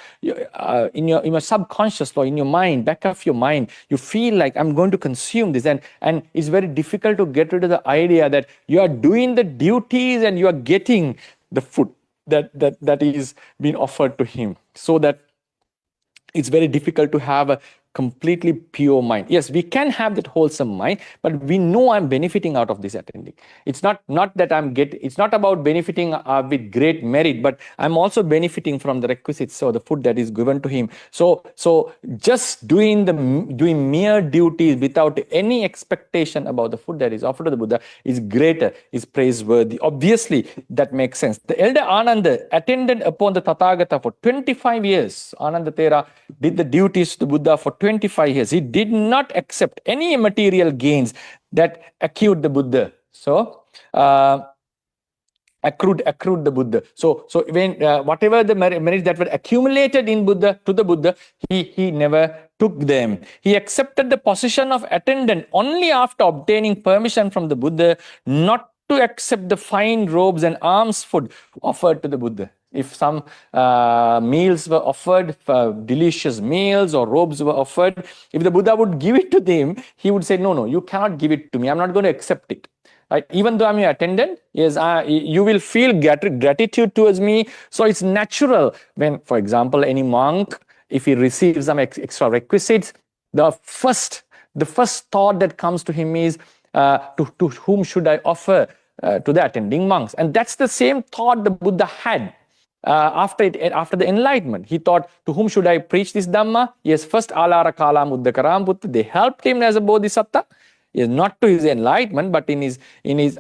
in your subconscious or in your mind, back of your mind, you feel like I'm going to consume this, and it's very difficult to get rid of the idea that you are doing the duties and you are getting the food that is being offered to him. So that it's very difficult to have a completely pure mind. Yes, we can have that wholesome mind, but we know I'm benefiting out of this attending. It's not that it's not about benefiting with great merit, but I'm also benefiting from the requisites or the food that is given to him. So just doing mere duties without any expectation about the food that is offered to the Buddha is greater, is praiseworthy. Obviously, that makes sense. The elder Ananda attended upon the Tathagata for 25 years. Ananda Thera did the duties to the Buddha for 25 years. He did not accept any material gains that accrued the Buddha. So, accrued the Buddha. So when whatever the merits that were accumulated in Buddha to the Buddha, he never took them. He accepted the position of attendant only after obtaining permission from the Buddha not to accept the fine robes and alms food offered to the Buddha. If some meals were offered, delicious meals or robes were offered, if the Buddha would give it to them, he would say, no, you cannot give it to me. I'm not going to accept it. Right? Even though I'm your attendant, yes, you will feel gratitude towards me. So it's natural when, for example, any monk, if he receives some extra requisites, the first thought that comes to him is, to whom should I offer? To the attending monks. And that's the same thought the Buddha had after the enlightenment. He thought, to whom should I preach this Dhamma? Yes, first Alara Kala Muddakaram Buddha, they helped him as a Bodhisattva. Yes, not to his enlightenment, but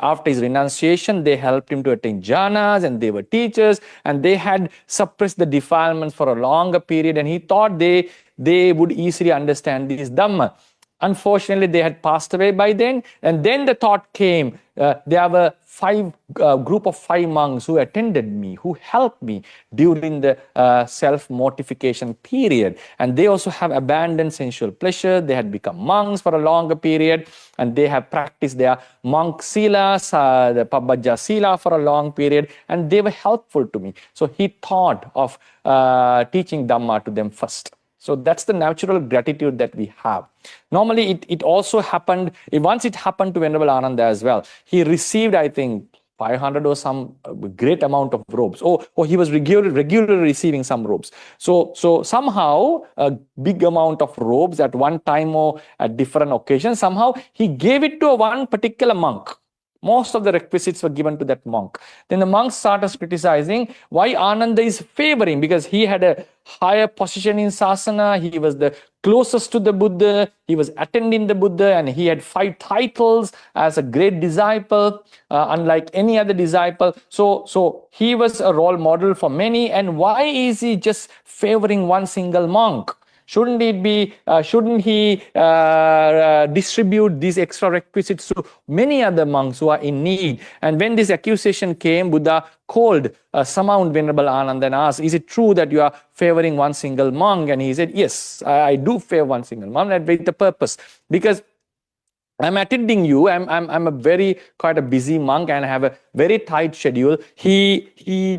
after his renunciation, they helped him to attain jhanas, and they were teachers, and they had suppressed the defilements for a longer period, and he thought they would easily understand this Dhamma. Unfortunately, they had passed away by then, and then the thought came, there were group of 5 monks who attended me, who helped me during the self-mortification period, and they also have abandoned sensual pleasure. They had become monks for a longer period, and they have practiced their monk sila, the Pabbajja sila for a long period, and they were helpful to me. So he thought of teaching Dhamma to them first. So that's the natural gratitude that we have. Normally, it also happened, once it happened to Venerable Ananda as well. He received, I think, 500 or some great amount of robes. Or he was regularly receiving some robes. So somehow, a big amount of robes at one time or at different occasions, somehow he gave it to one particular monk. Most of the requisites were given to that monk. Then the monk started criticizing why Ananda is favoring, because he had a higher position in Sasana, he was the closest to the Buddha, he was attending the Buddha, and he had 5 titles as a great disciple, unlike any other disciple. So he was a role model for many, and why is he just favoring one single monk? Shouldn't he distribute these extra requisites to many other monks who are in need? And when this accusation came, Buddha called summoned Venerable Ananda and asked, is it true that you are favoring one single monk? And he said, yes, I do favor one single monk, and with the purpose, because I'm attending you. I'm quite a busy monk, and I have a very tight schedule. He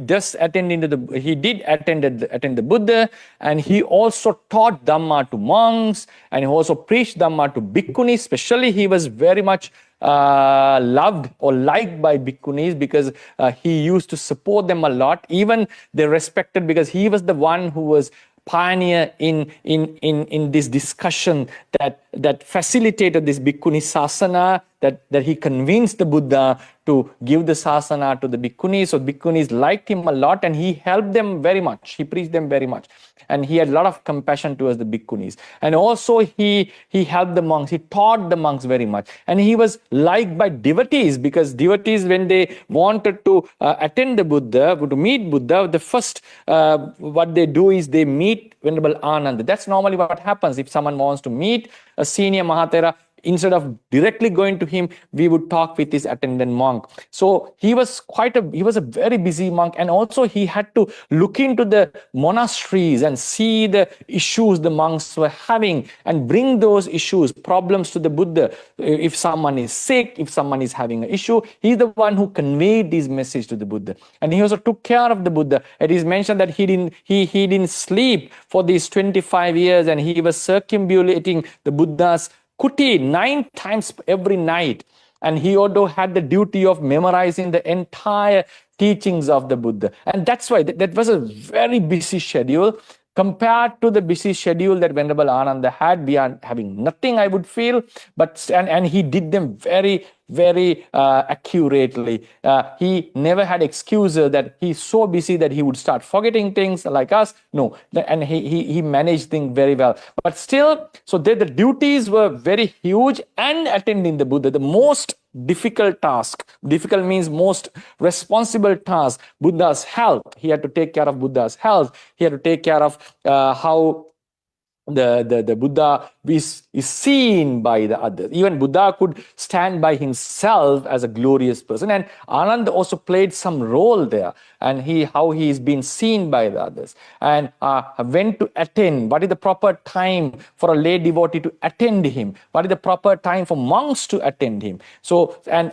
did attend the Buddha, and he also taught Dhamma to monks, and he also preached Dhamma to bhikkhunis. Especially, he was very much loved or liked by bhikkhunis, because he used to support them a lot. Even they respected, because he was the one who was pioneer in this discussion that facilitated this bhikkhuni sasana, that he convinced the Buddha to give the sasana to the bhikkhunis. So bhikkhunis liked him a lot, and he helped them very much. He preached them very much, and he had a lot of compassion towards the bhikkhunis. And also he helped the monks. He taught the monks very much, and he was liked by devotees, because devotees, when they wanted to attend the Buddha, to meet Buddha, the first what they do is they meet Venerable Ananda. That's normally what happens if someone wants to meet a senior Mahathera. Instead of directly going to him, we would talk with his attendant monk. So he was a very busy monk, and also he had to look into the monasteries and see the issues the monks were having and bring those issues, problems to the Buddha. If someone is sick, if someone is having an issue, he's the one who conveyed this message to the Buddha. And he also took care of the Buddha. It is mentioned that he didn't sleep for these 25 years, and he was circumambulating the Buddha's kuti 9 times every night, and he also had the duty of memorizing the entire teachings of the Buddha. And that's why that was a very busy schedule. Compared to the busy schedule that Venerable Ananda had, we are having nothing, I would feel. But and he did them very, very accurately. He never had excuses that he's so busy that he would start forgetting things like us. No, and he managed things very well. But still, so the duties were very huge, and attending the Buddha, the most difficult task. Difficult means most responsible task. Buddha's health. He had to take care of Buddha's health. He had to take care of how the Buddha is seen by the others. Even Buddha could stand by himself as a glorious person, and Ananda also played some role there, and how he is being seen by the others, and when to attend, what is the proper time for a lay devotee to attend him, what is the proper time for monks to attend him. So and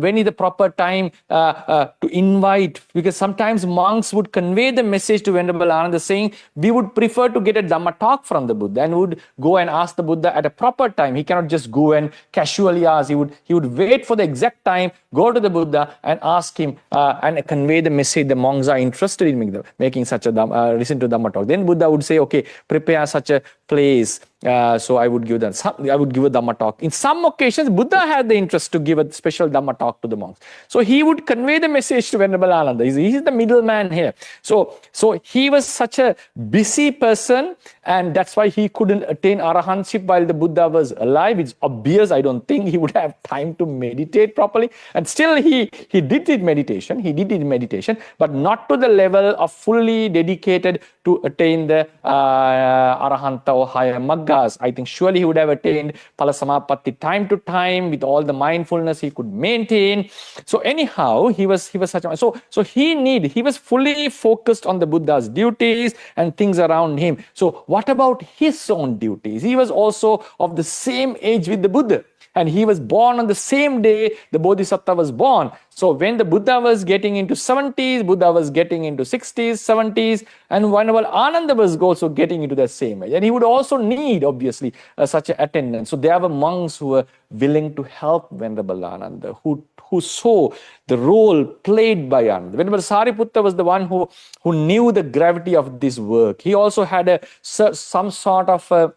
when is the proper time to invite, because sometimes monks would convey the message to Venerable Ananda saying, we would prefer to get a Dhamma talk from the Buddha, and would go and ask the Buddha at a proper time. He cannot just go and casually ask. He would wait for the exact time, go to the Buddha and ask him and convey the message the monks are interested in making such a listen to Dhamma talk. Then Buddha would say, okay, prepare such a place. So I would give a Dhamma talk. In some occasions, Buddha had the interest to give a special Dhamma talk to the monks. So he would convey the message to Venerable Ananda. He is the middleman here. So he was such a busy person, and that's why he couldn't attain arahantship while the Buddha was alive. It's obvious. I don't think he would have time to meditate properly. And still he did his meditation. He did his meditation, but not to the level of fully dedicated to attain the arahanta or higher maggas. I think surely he would have attained Palasamapatti time to time with all the mindfulness he could maintain. So anyhow, he was such a so he was fully focused on the Buddha's duties and things around him. So what about his own duties? He was also of the same age with the Buddha, and he was born on the same day the Bodhisattva was born. So when the Buddha was getting into 70s, Buddha was getting into 60s, 70s, and Venerable Ananda was also getting into the same age. And he would also need, obviously, such an attendance. So there were monks who were willing to help Venerable Ananda, who saw the role played by Ananda. Venerable Sariputta was the one who knew the gravity of this work. He also had some sort of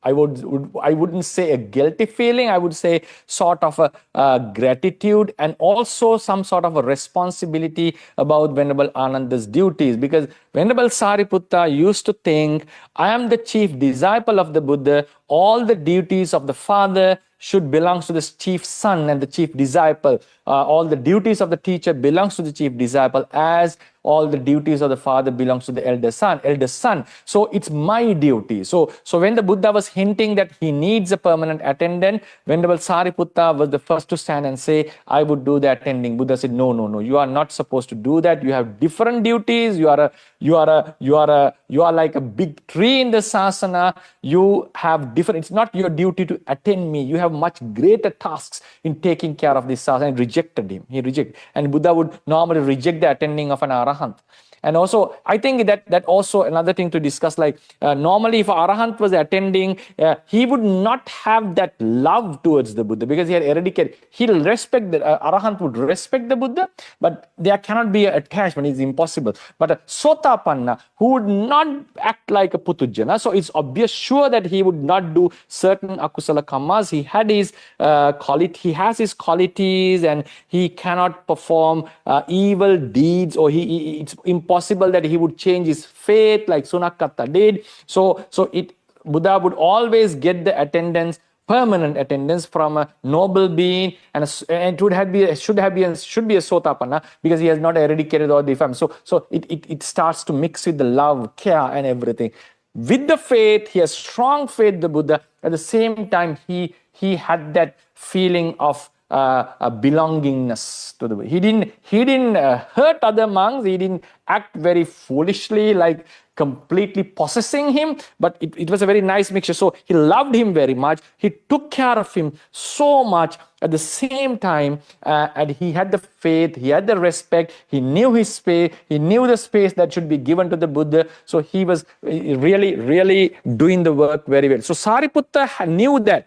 I wouldn't say a guilty feeling. I would say sort of a gratitude, and also some sort of a responsibility about Venerable Ananda's duties, because Venerable Sariputta used to think, I am the chief disciple of the Buddha. All the duties of the father should belong to the chief son and the chief disciple. All the duties of the teacher belongs to the chief disciple, as all the duties of the father belongs to the elder son. So it's my duty. So when the Buddha was hinting that he needs a permanent attendant, Venerable Sariputta was the first to stand and say, I would do the attending. Buddha said, no, you are not supposed to do that. You have different duties. You are like a big tree in the sasana. You have different, it's not your duty to attend me. You have much greater tasks in taking care of this sasana. And rejected him. He rejected. And Buddha would normally reject the attending of an arahant. And also, I think that also another thing to discuss, like normally if arahant was attending, he would not have that love towards the Buddha, because he had eradicated. He'll respect the arahant would respect the Buddha, but there cannot be an attachment. It's impossible. But a sotapanna who would not act like a putujjana, so it's obvious, sure that he would not do certain akusala kammas. He had his he has his qualities, and he cannot perform evil deeds, or it's impossible that he would change his faith like Sunakatta did. So Buddha would always get the attendance, permanent attendance from a noble being, and it should be a sotapanna, because he has not eradicated all the defilements. So it starts to mix with the love, care, and everything. With the faith, he has strong faith, the Buddha. At the same time, he had that feeling of a belongingness to the Buddha. He didn't hurt other monks. He didn't act very foolishly, like completely possessing him, but it was a very nice mixture. So he loved him very much. He took care of him so much. At the same time, and he had the faith, he had the respect, he knew his space, he knew the space that should be given to the Buddha. So he was really doing the work very well. So Sariputta knew that.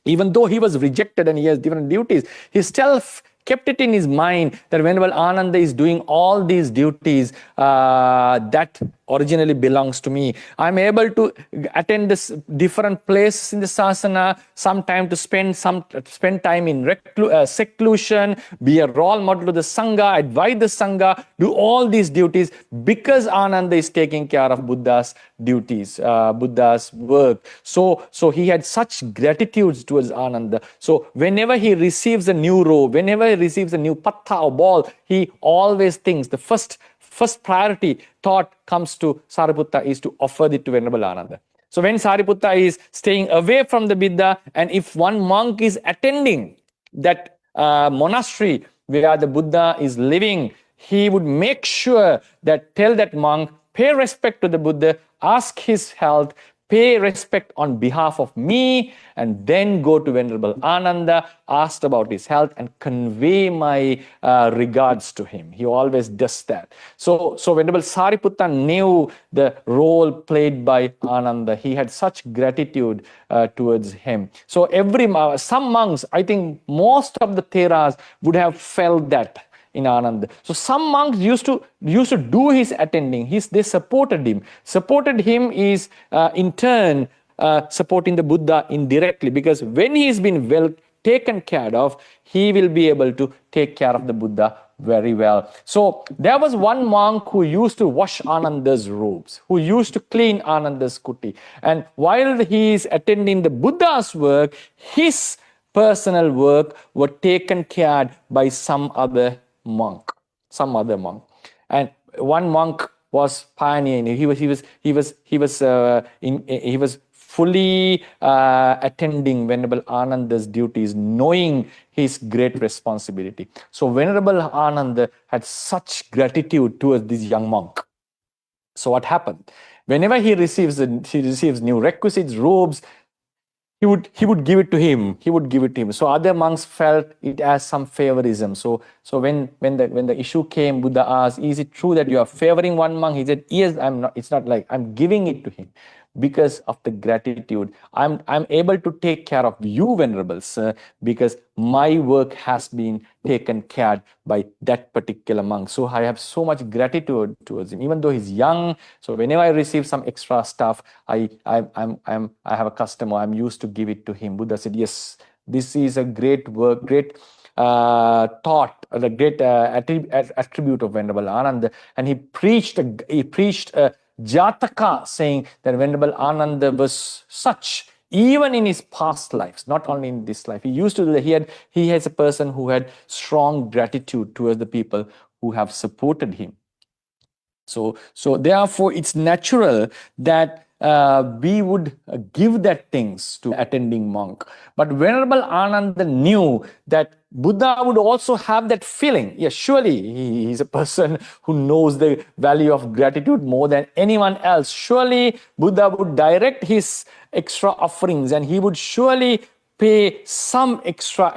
Even though he was rejected and he has different duties, he still kept it in his mind that Venerable Ananda is doing all these duties that originally belongs to me. I'm able to attend this different places in the sasana, sometime to spend time in seclusion, be a role model to the sangha, advise the sangha, do all these duties because Ananda is taking care of Buddha's duties, Buddha's work. So he had such gratitude towards Ananda. So whenever he receives a new robe, whenever he receives a new patta or ball, he always thinks the first priority thought comes to Sariputta is to offer it to Venerable Ananda. So when Sariputta is staying away from the Buddha, and if one monk is attending that monastery where the Buddha is living, he would make sure that tell that monk, pay respect to the Buddha, ask his health, pay respect on behalf of me, and then go to Venerable Ananda, ask about his health, and convey my regards to him. He always does that. So Venerable Sariputta knew the role played by Ananda. He had such gratitude towards him. So some monks, I think most of the Theras would have felt that in Ananda. So some monks used to do his attending. They supported him. Supported him is in turn supporting the Buddha indirectly, because when he's been well taken care of, he will be able to take care of the Buddha very well. So there was one monk who used to wash Ananda's robes, who used to clean Ananda's kuti. And while he is attending the Buddha's work, his personal work were taken care by some other monk. And one monk was pioneering. He was fully attending Venerable Ananda's duties, knowing his great responsibility. So Venerable Ananda had such gratitude towards this young monk. So what happened? Whenever he receives new requisites, robes, he would give it to him. So other monks felt it as some favorism. So when the issue came, Buddha asked, "Is it true that you are favoring one monk?" He said, "Yes, I'm not. It's not like I'm giving it to him because of the gratitude. I'm able to take care of you, Venerable Sir, because my work has been taken care by that particular monk. So I have so much gratitude towards him, even though he's young. So whenever I receive some extra stuff, I have a customer. I'm used to give it to him." Buddha said, "Yes, this is a great work, great thought, a great attribute of Venerable Ananda." And he preached Jataka, saying that Venerable Ananda was such, even in his past lives, not only in this life. He has a person who had strong gratitude towards the people who have supported him. So therefore, it's natural that we would give that things to attending monk. But Venerable Ananda knew that Buddha would also have that feeling. Yes, surely he's a person who knows the value of gratitude more than anyone else. Surely Buddha would direct his extra offerings, and he would surely give some extra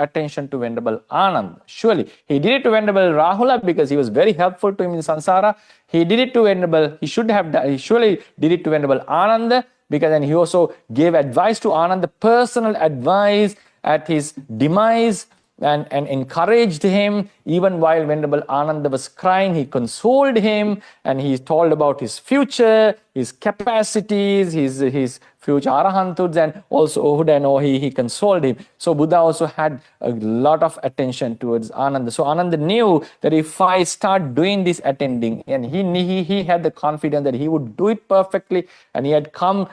attention to Venerable Ananda. Surely he did it to Venerable Rahula because he was very helpful to him in samsara. He did it to Venerable, he surely did it to Venerable Ananda, because then he also gave advice to Ananda, personal advice at his demise, and encouraged him. Even while Venerable Ananda was crying, he consoled him, and he told about his future, his capacities, his future arahanthood, and also he consoled him. So Buddha also had a lot of attention towards Ananda. So Ananda knew that if I start doing this attending, and he had the confidence that he would do it perfectly, and he had come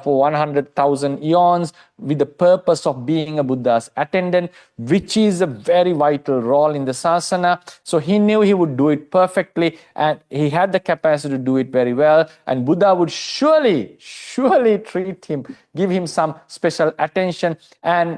for 100,000 eons with the purpose of being a Buddha's attendant, which is a very vital role in the sasana. So he knew he would do it perfectly, and he had the capacity to do it very well, and Buddha would surely treat him, give him some special attention. And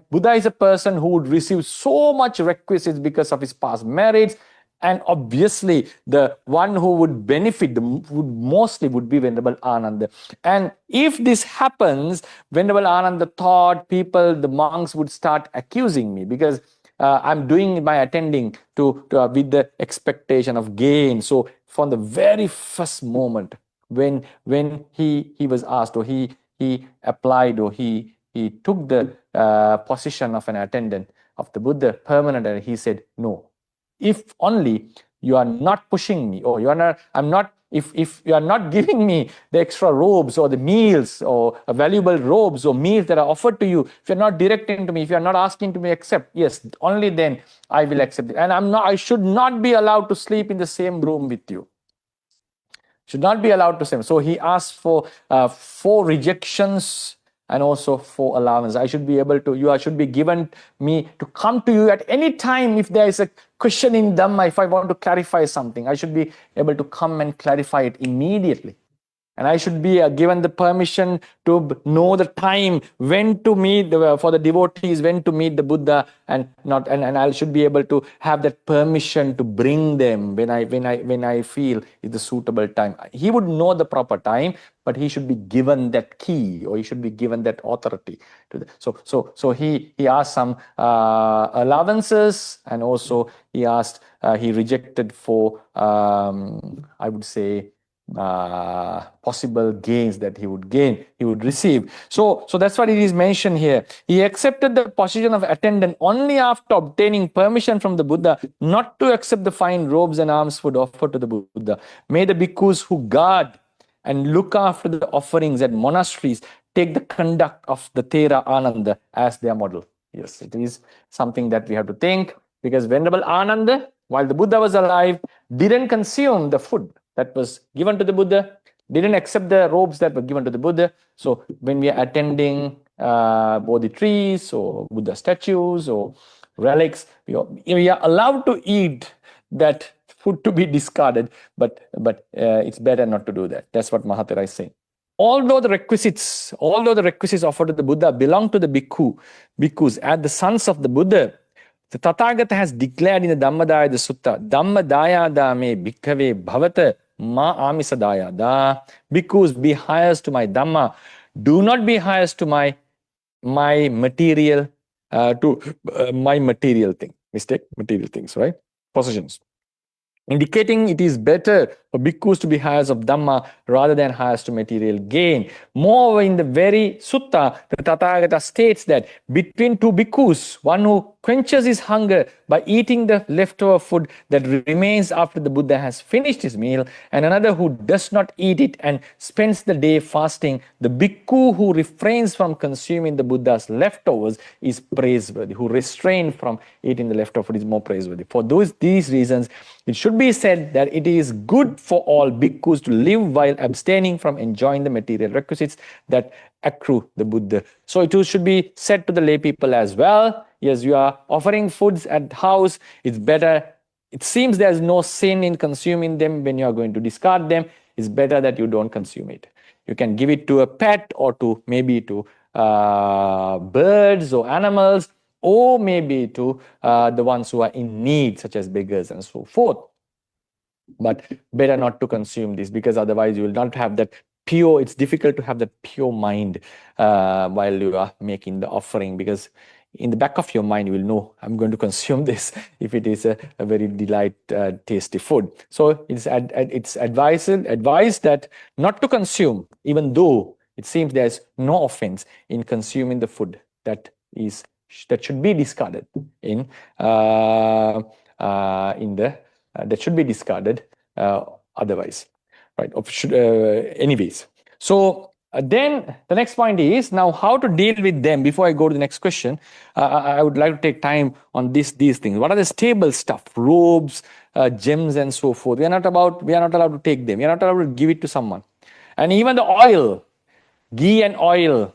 Buddha is a person who would receive so much requisites because of his past merits. And obviously, the one who would benefit mostly would be Venerable Ananda. And if this happens, Venerable Ananda thought the monks would start accusing me, because I'm doing my attending with the expectation of gain. So from the very first moment when he was asked, or he applied, or he took the position of an attendant of the Buddha permanent, he said, "No. If only you are not pushing me, or if you are not giving me the extra robes or the meals or valuable robes or meals that are offered to you, if you're not directing to me, if you're not asking to me accept, yes, only then I will accept it. And I should not be allowed to sleep in the same room with you. Should not be allowed to sleep." So he asked for 4 rejections and also 4 allowance. You should be given me to come to you at any time if there is a question in Dhamma, if I want to clarify something. I should be able to come and clarify it immediately. And I should be given the permission to know the time when to meet for the devotees, when to meet the Buddha, and I should be able to have that permission to bring them when I feel is the suitable time. He would know the proper time, but he should be given that key, or he should be given that authority to the, so he asked some allowances, and also he rejected for I would say possible gains that he would receive. So that's what it is mentioned here. He accepted the position of attendant only after obtaining permission from the Buddha not to accept the fine robes and alms food offered to the Buddha. May the bhikkhus who guard and look after the offerings at monasteries take the conduct of the Thera Ananda as their model. Yes, it is something that we have to think, because Venerable Ananda, while the Buddha was alive, didn't consume the food that was given to the Buddha, didn't accept the robes that were given to the Buddha. So when we are attending Bodhi trees or Buddha statues or relics, we are allowed to eat that food to be discarded, but it's better not to do that. That's what Mahathera is saying. Although the requisites offered to the Buddha belong to the bhikkhus as the sons of the Buddha, the Tathagata has declared in the Dhammadayada Sutta, Dhammadayada me bhikkhave bhavata ma amisadayada. Bhikkhus, be heirs to my Dhamma. Do not be heirs to my material, my material thing. Mistake, material things, right? Possessions. Indicating it is better for bhikkhus to be heirs of Dhamma rather than heirs to material gain. Moreover, in the very sutta, the Tathagata states that between two bhikkhus, one who quenches his hunger by eating the leftover food that remains after the Buddha has finished his meal, and another who does not eat it and spends the day fasting, the bhikkhu who refrains from consuming the Buddha's leftovers is praiseworthy. Who restrained from eating the leftover food is more praiseworthy. For these reasons, it should be said that it is good for all bhikkhus to live while abstaining from enjoying the material requisites that accrue the Buddha. So it should be said to the lay people as well. Yes, you are offering foods at house. It's better. It seems there's no sin in consuming them when you are going to discard them. It's better that you don't consume it. You can give it to a pet, or to maybe to birds or animals, or maybe to the ones who are in need, such as beggars and so forth. But better not to consume this, because otherwise you will not have that pure, it's difficult to have that pure mind while you are making the offering, because in the back of your mind you will know, I'm going to consume this if it is a very tasty food. So it's advised that not to consume, even though it seems there's no offense in consuming the food that should be discarded that should be discarded otherwise, right? Anyways. So then the next point is now how to deal with them. Before I go to the next question, I would like to take time on these things. What are the stable stuff? Robes, gems, and so forth. We are not allowed to take them. We are not allowed to give it to someone. And even the oil, ghee and oil,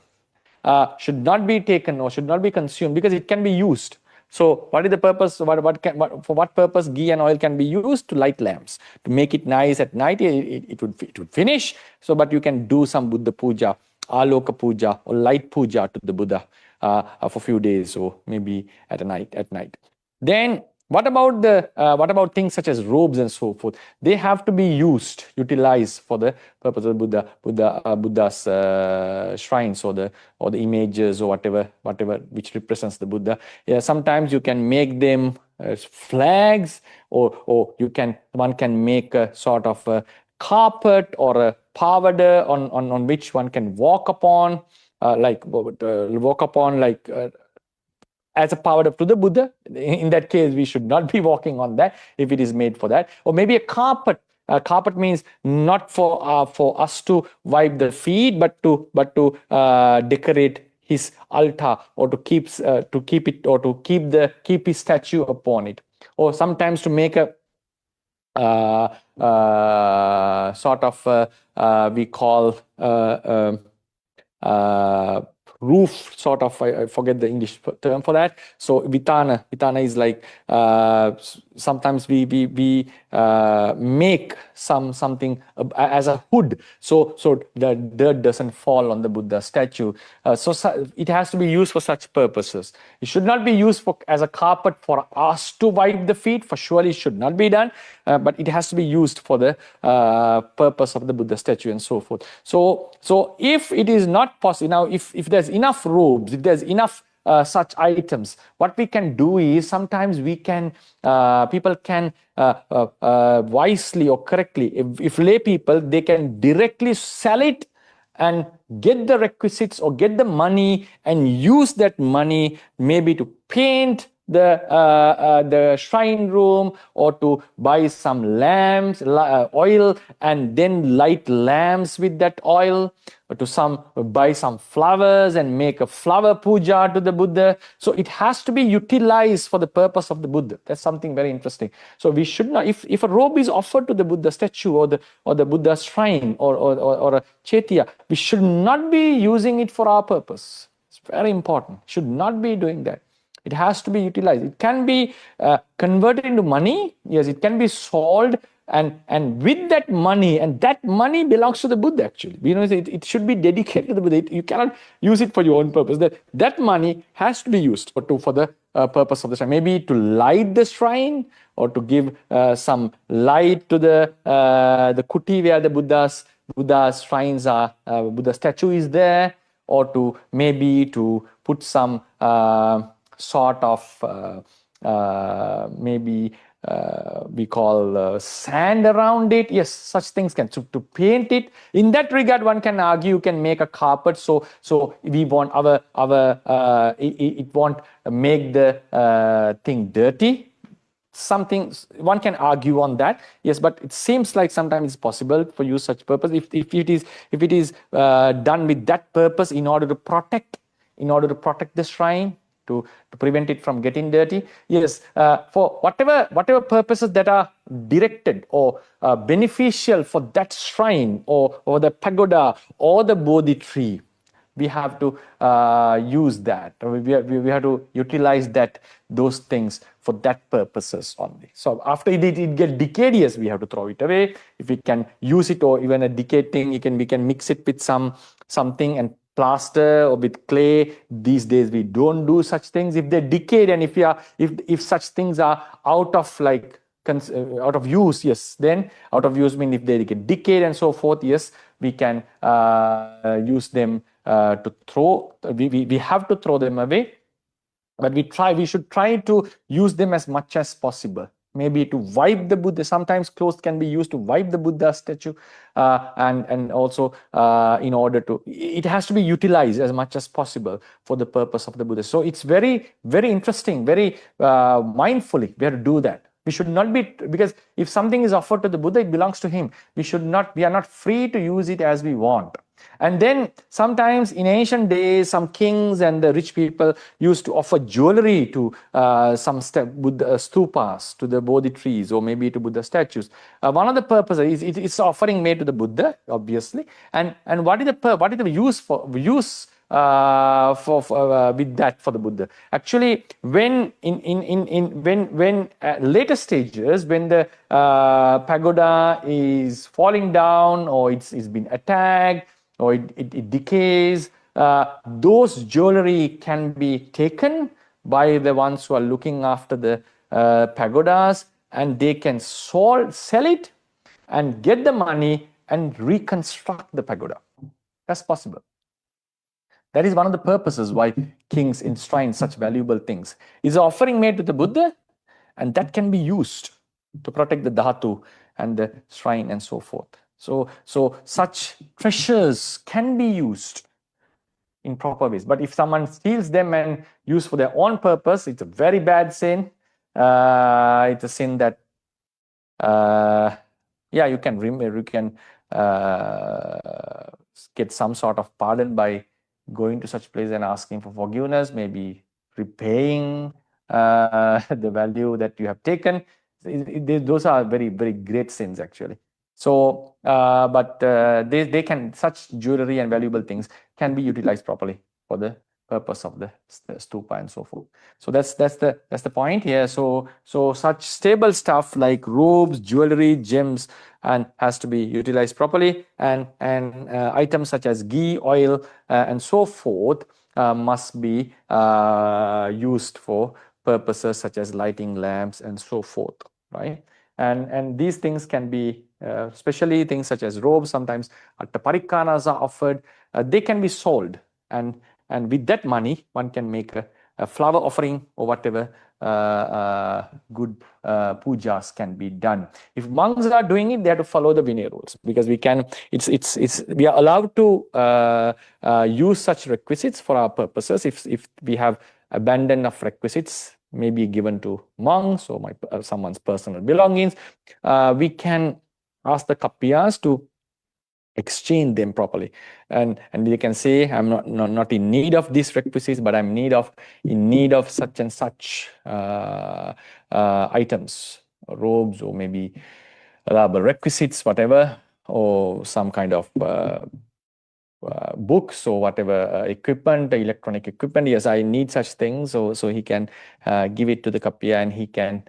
should not be taken or should not be consumed, because it can be used. So what is the purpose? For what purpose ghee and oil can be used? To light lamps, to make it nice at night. It would finish. So, but you can do some Buddha puja, aloka puja, or light puja to the Buddha for a few days, or maybe at night. Then what about things such as robes and so forth? They have to be utilized for the purpose of Buddha's shrines, or the images, or whatever which represents the Buddha. Yeah, sometimes you can make them as flags, or one can make a sort of a carpet or a pavada on which one can walk upon, as a power up to the Buddha. In that case, we should not be walking on that if it is made for that. Or maybe a carpet. A carpet means not for us to wipe the feet, but to decorate his altar, or to keep it, or to keep his statue upon it. Or sometimes to make a sort of we call roof, I forget the English term for that. So vitana is like sometimes we make something as a hood, so the dirt doesn't fall on the Buddha statue. So it has to be used for such purposes. It should not be used as a carpet for us to wipe the feet. For surely it should not be done, but it has to be used for the purpose of the Buddha statue and so forth. So if it is not possible now, if there's enough robes, if there's enough such items, what we can do is sometimes we can people can wisely or correctly, if lay people, they can directly sell it and get the requisites or get the money and use that money maybe to paint the shrine room, or to buy some lamps, oil, and then light lamps with that oil, or to buy some flowers and make a flower puja to the Buddha. So it has to be utilized for the purpose of the Buddha. That's something very interesting. So we should not, if a robe is offered to the Buddha statue or the Buddha shrine or a chaitya, we should not be using it for our purpose. It's very important. Should not be doing that. It has to be utilized. It can be converted into money. Yes, it can be sold, and with that money, and that money belongs to the Buddha actually. You know, it should be dedicated to the Buddha. You cannot use it for your own purpose. That money has to be used for the purpose of the shrine. Maybe to light the shrine, or to give some light to the kuti where the Buddha's shrines are, Buddha statue is there, or to maybe to put some sort of maybe we call sand around it. Yes, such things can. So to paint it, in that regard, one can argue, you can make a carpet. So we want it won't make the thing dirty. Something one can argue on that. Yes, but it seems like sometimes it's possible for use such purpose if it is done with that purpose in order to protect the shrine, to prevent it from getting dirty. Yes, for whatever purposes that are directed or beneficial for that shrine or the pagoda or the Bodhi tree, we have to use that. We have to utilize those things for that purposes only. So after it gets decayed, yes, we have to throw it away. If we can use it, or even a decayed thing, we can mix it with something and plaster or with clay. These days we don't do such things. If they're decayed, and if such things are out of use, yes, then out of use means if they get decayed and so forth, yes, we can use them to throw. We have to throw them away, but we should try to use them as much as possible. Maybe to wipe the Buddha. Sometimes clothes can be used to wipe the Buddha statue, and also in order to, it has to be utilized as much as possible for the purpose of the Buddha. So it's very, very interesting, very mindfully we have to do that. We should not be, because if something is offered to the Buddha, it belongs to him. We are not free to use it as we want. And then sometimes in ancient days, some kings and the rich people used to offer jewelry to some Buddha stupas, to the Bodhi trees, or maybe to Buddha statues. One of the purposes is it's offering made to the Buddha, obviously. And what is the use with that for the Buddha? Actually, when when later stages, when the pagoda is falling down, or it's been attacked, or it decays, those jewelry can be taken by the ones who are looking after the pagodas, and they can sell it and get the money and reconstruct the pagoda. That's possible. That is one of the purposes why kings enshrine such valuable things. Is an offering made to the Buddha, and that can be used to protect the dhatu and the shrine and so forth. So such treasures can be used in proper ways. But if someone steals them and use for their own purpose, it's a very bad sin. It's a sin that, you can get some sort of pardon by going to such place and asking for forgiveness, maybe repaying the value that you have taken. Those are very, very great sins actually. So, but they can, such jewelry and valuable things can be utilized properly for the purpose of the stupa and so forth. So that's the point here. So such stable stuff like robes, jewelry, gems, and has to be utilized properly, and items such as ghee, oil, and so forth must be used for purposes such as lighting lamps and so forth, right? And these things can be, especially things such as robes, sometimes parikkanas are offered. They can be sold, and with that money one can make a flower offering or whatever good pujas can be done. If monks are doing it, they have to follow the Vinaya rules, because we are allowed to use such requisites for our purposes. If we have abandon of requisites may be given to monks or someone's personal belongings, we can ask the kapiyas to exchange them properly, and they can say, I'm not in need of these requisites, but I'm in need of such and such items, robes, or maybe requisites, whatever, or some kind of books or whatever equipment, electronic equipment. Yes, I need such things. So he can give it to the kapiya, and he can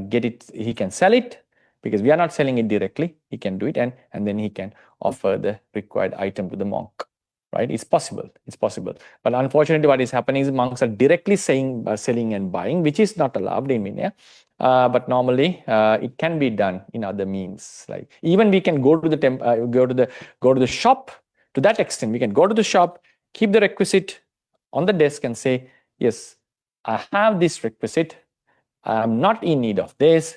get it. He can sell it, because we are not selling it directly. He can do it, and then he can offer the required item to the monk. Right? It's possible. It's possible. But unfortunately, what is happening is monks are directly selling and buying, which is not allowed in India. But normally it can be done in other means. Like even we can go to the go to the shop. To that extent, we can go to the shop, keep the requisite on the desk, and say, yes, I have this requisite. I'm not in need of this,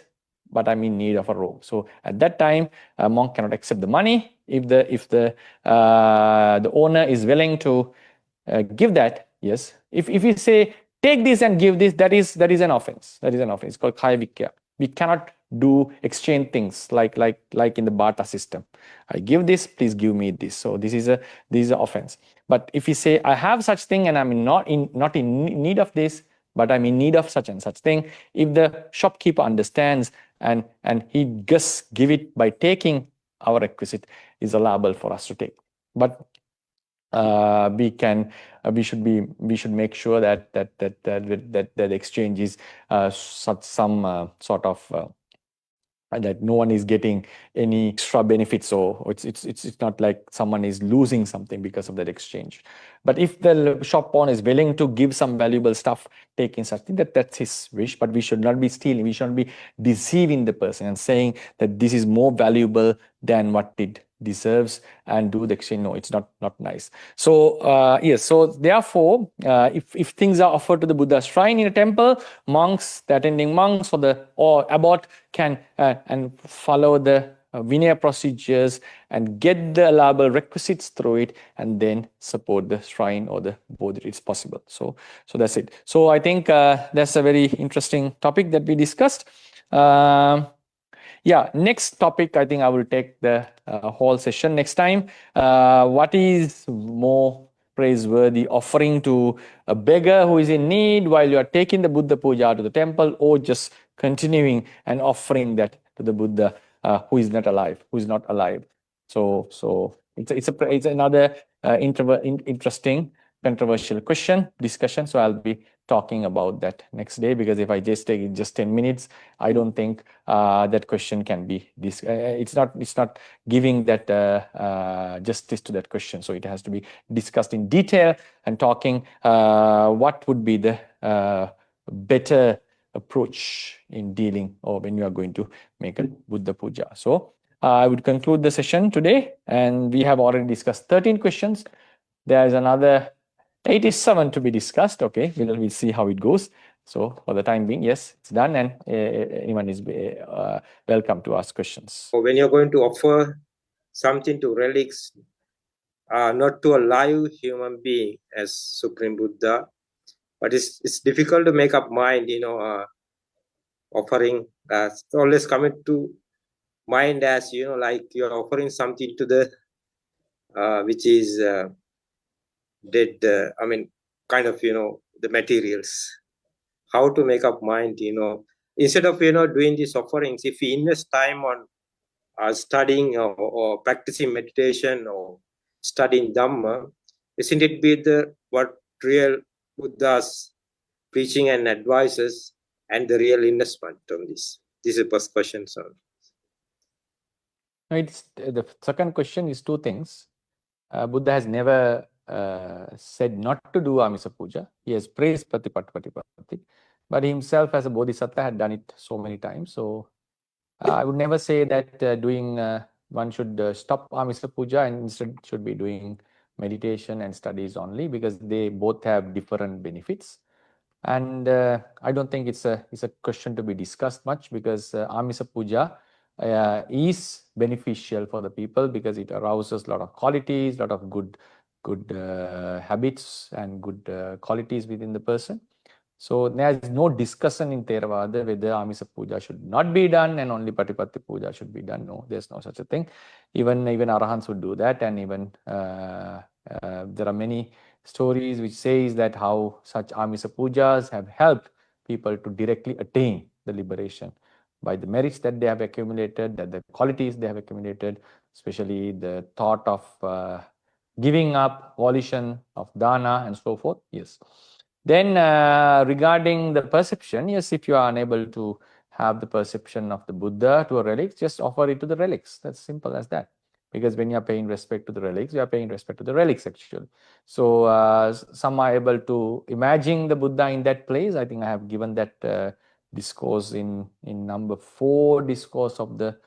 but I'm in need of a robe. So at that time, a monk cannot accept the money. If the owner is willing to give that, yes. If we say, take this and give this, that is an offense. That is an offense. It's called kaya vikya. We cannot do exchange things like in the barter system. I give this, please give me this. So this is an offense. But if we say, I have such thing and I'm not in need of this, but I'm in need of such and such thing, if the shopkeeper understands and he just give it by taking our requisite, is allowable for us to take. But we should make sure that the exchange is some sort of that no one is getting any extra benefits, or it's not like someone is losing something because of that exchange. But if the shop owner is willing to give some valuable stuff, taking such thing, that's his wish. But we should not be stealing. We shouldn't be deceiving the person and saying that this is more valuable than what it deserves and do the exchange. No, it's not nice. So yes, so therefore, if things are offered to the Buddha shrine in a temple, monks, the attending monks or abbot can and follow the Vinaya procedures and get the allowable requisites through it, and then support the shrine or the Bodhi. It's possible. So that's it. So I think that's a very interesting topic that we discussed. Yeah, next topic, I think I will take the whole session next time. What is more praiseworthy, offering to a beggar who is in need while you are taking the Buddha puja to the temple, or just continuing and offering that to the Buddha who is not alive? So it's another interesting controversial discussion. So I'll be talking about that next day, because if I just take it just 10 minutes, I don't think that question can be it's not giving that justice to that question. So it has to be discussed in detail and talking what would be the better approach in dealing, or when you are going to make a Buddha puja. So I would conclude the session today, and we have already discussed 13 questions. There is another 87 to be discussed. Okay, we'll see how it goes. So for the time being, yes, it's done, and anyone is welcome to ask questions. When you're going to offer something to relics, not to a live human being as Supreme Buddha, but it's difficult to make up mind, offering always coming to mind as, like you're offering something to the which is dead, kind of, the materials. How to make up mind, instead of, doing these offerings, if we invest time on studying or practicing meditation or studying Dhamma, isn't it be what real Buddha's preaching and advices and the real investment on this? This is the first question, sir. It's, the second question is two things. Buddha has never said not to do Amisa Puja. He has praised Patipatti, but he himself as a Bodhisattva had done it so many times. So I would never say that one should stop Amisa Puja and instead should be doing meditation and studies only, because they both have different benefits. And I don't think it's a question to be discussed much, because Amisa Puja is beneficial for the people because it arouses a lot of qualities, a lot of good habits and good qualities within the person. So there is no discussion in Theravada whether Amisa Puja should not be done and only Patipatti Puja should be done. No, there's no such a thing. Even arahants would do that, and even there are many stories which says that how such Amisa Pujas have helped people to directly attain the liberation by the merits that they have accumulated, that the qualities they have accumulated, especially the thought of giving up, volition of dana and so forth. Yes. Then regarding the perception, yes, if you are unable to have the perception of the Buddha to a relic, just offer it to the relics. That's simple as that. Because when you are paying respect to the relics, you are paying respect to the relics actually. So some are able to imagine the Buddha in that place. I think I have given that discourse in number 4 discourse of the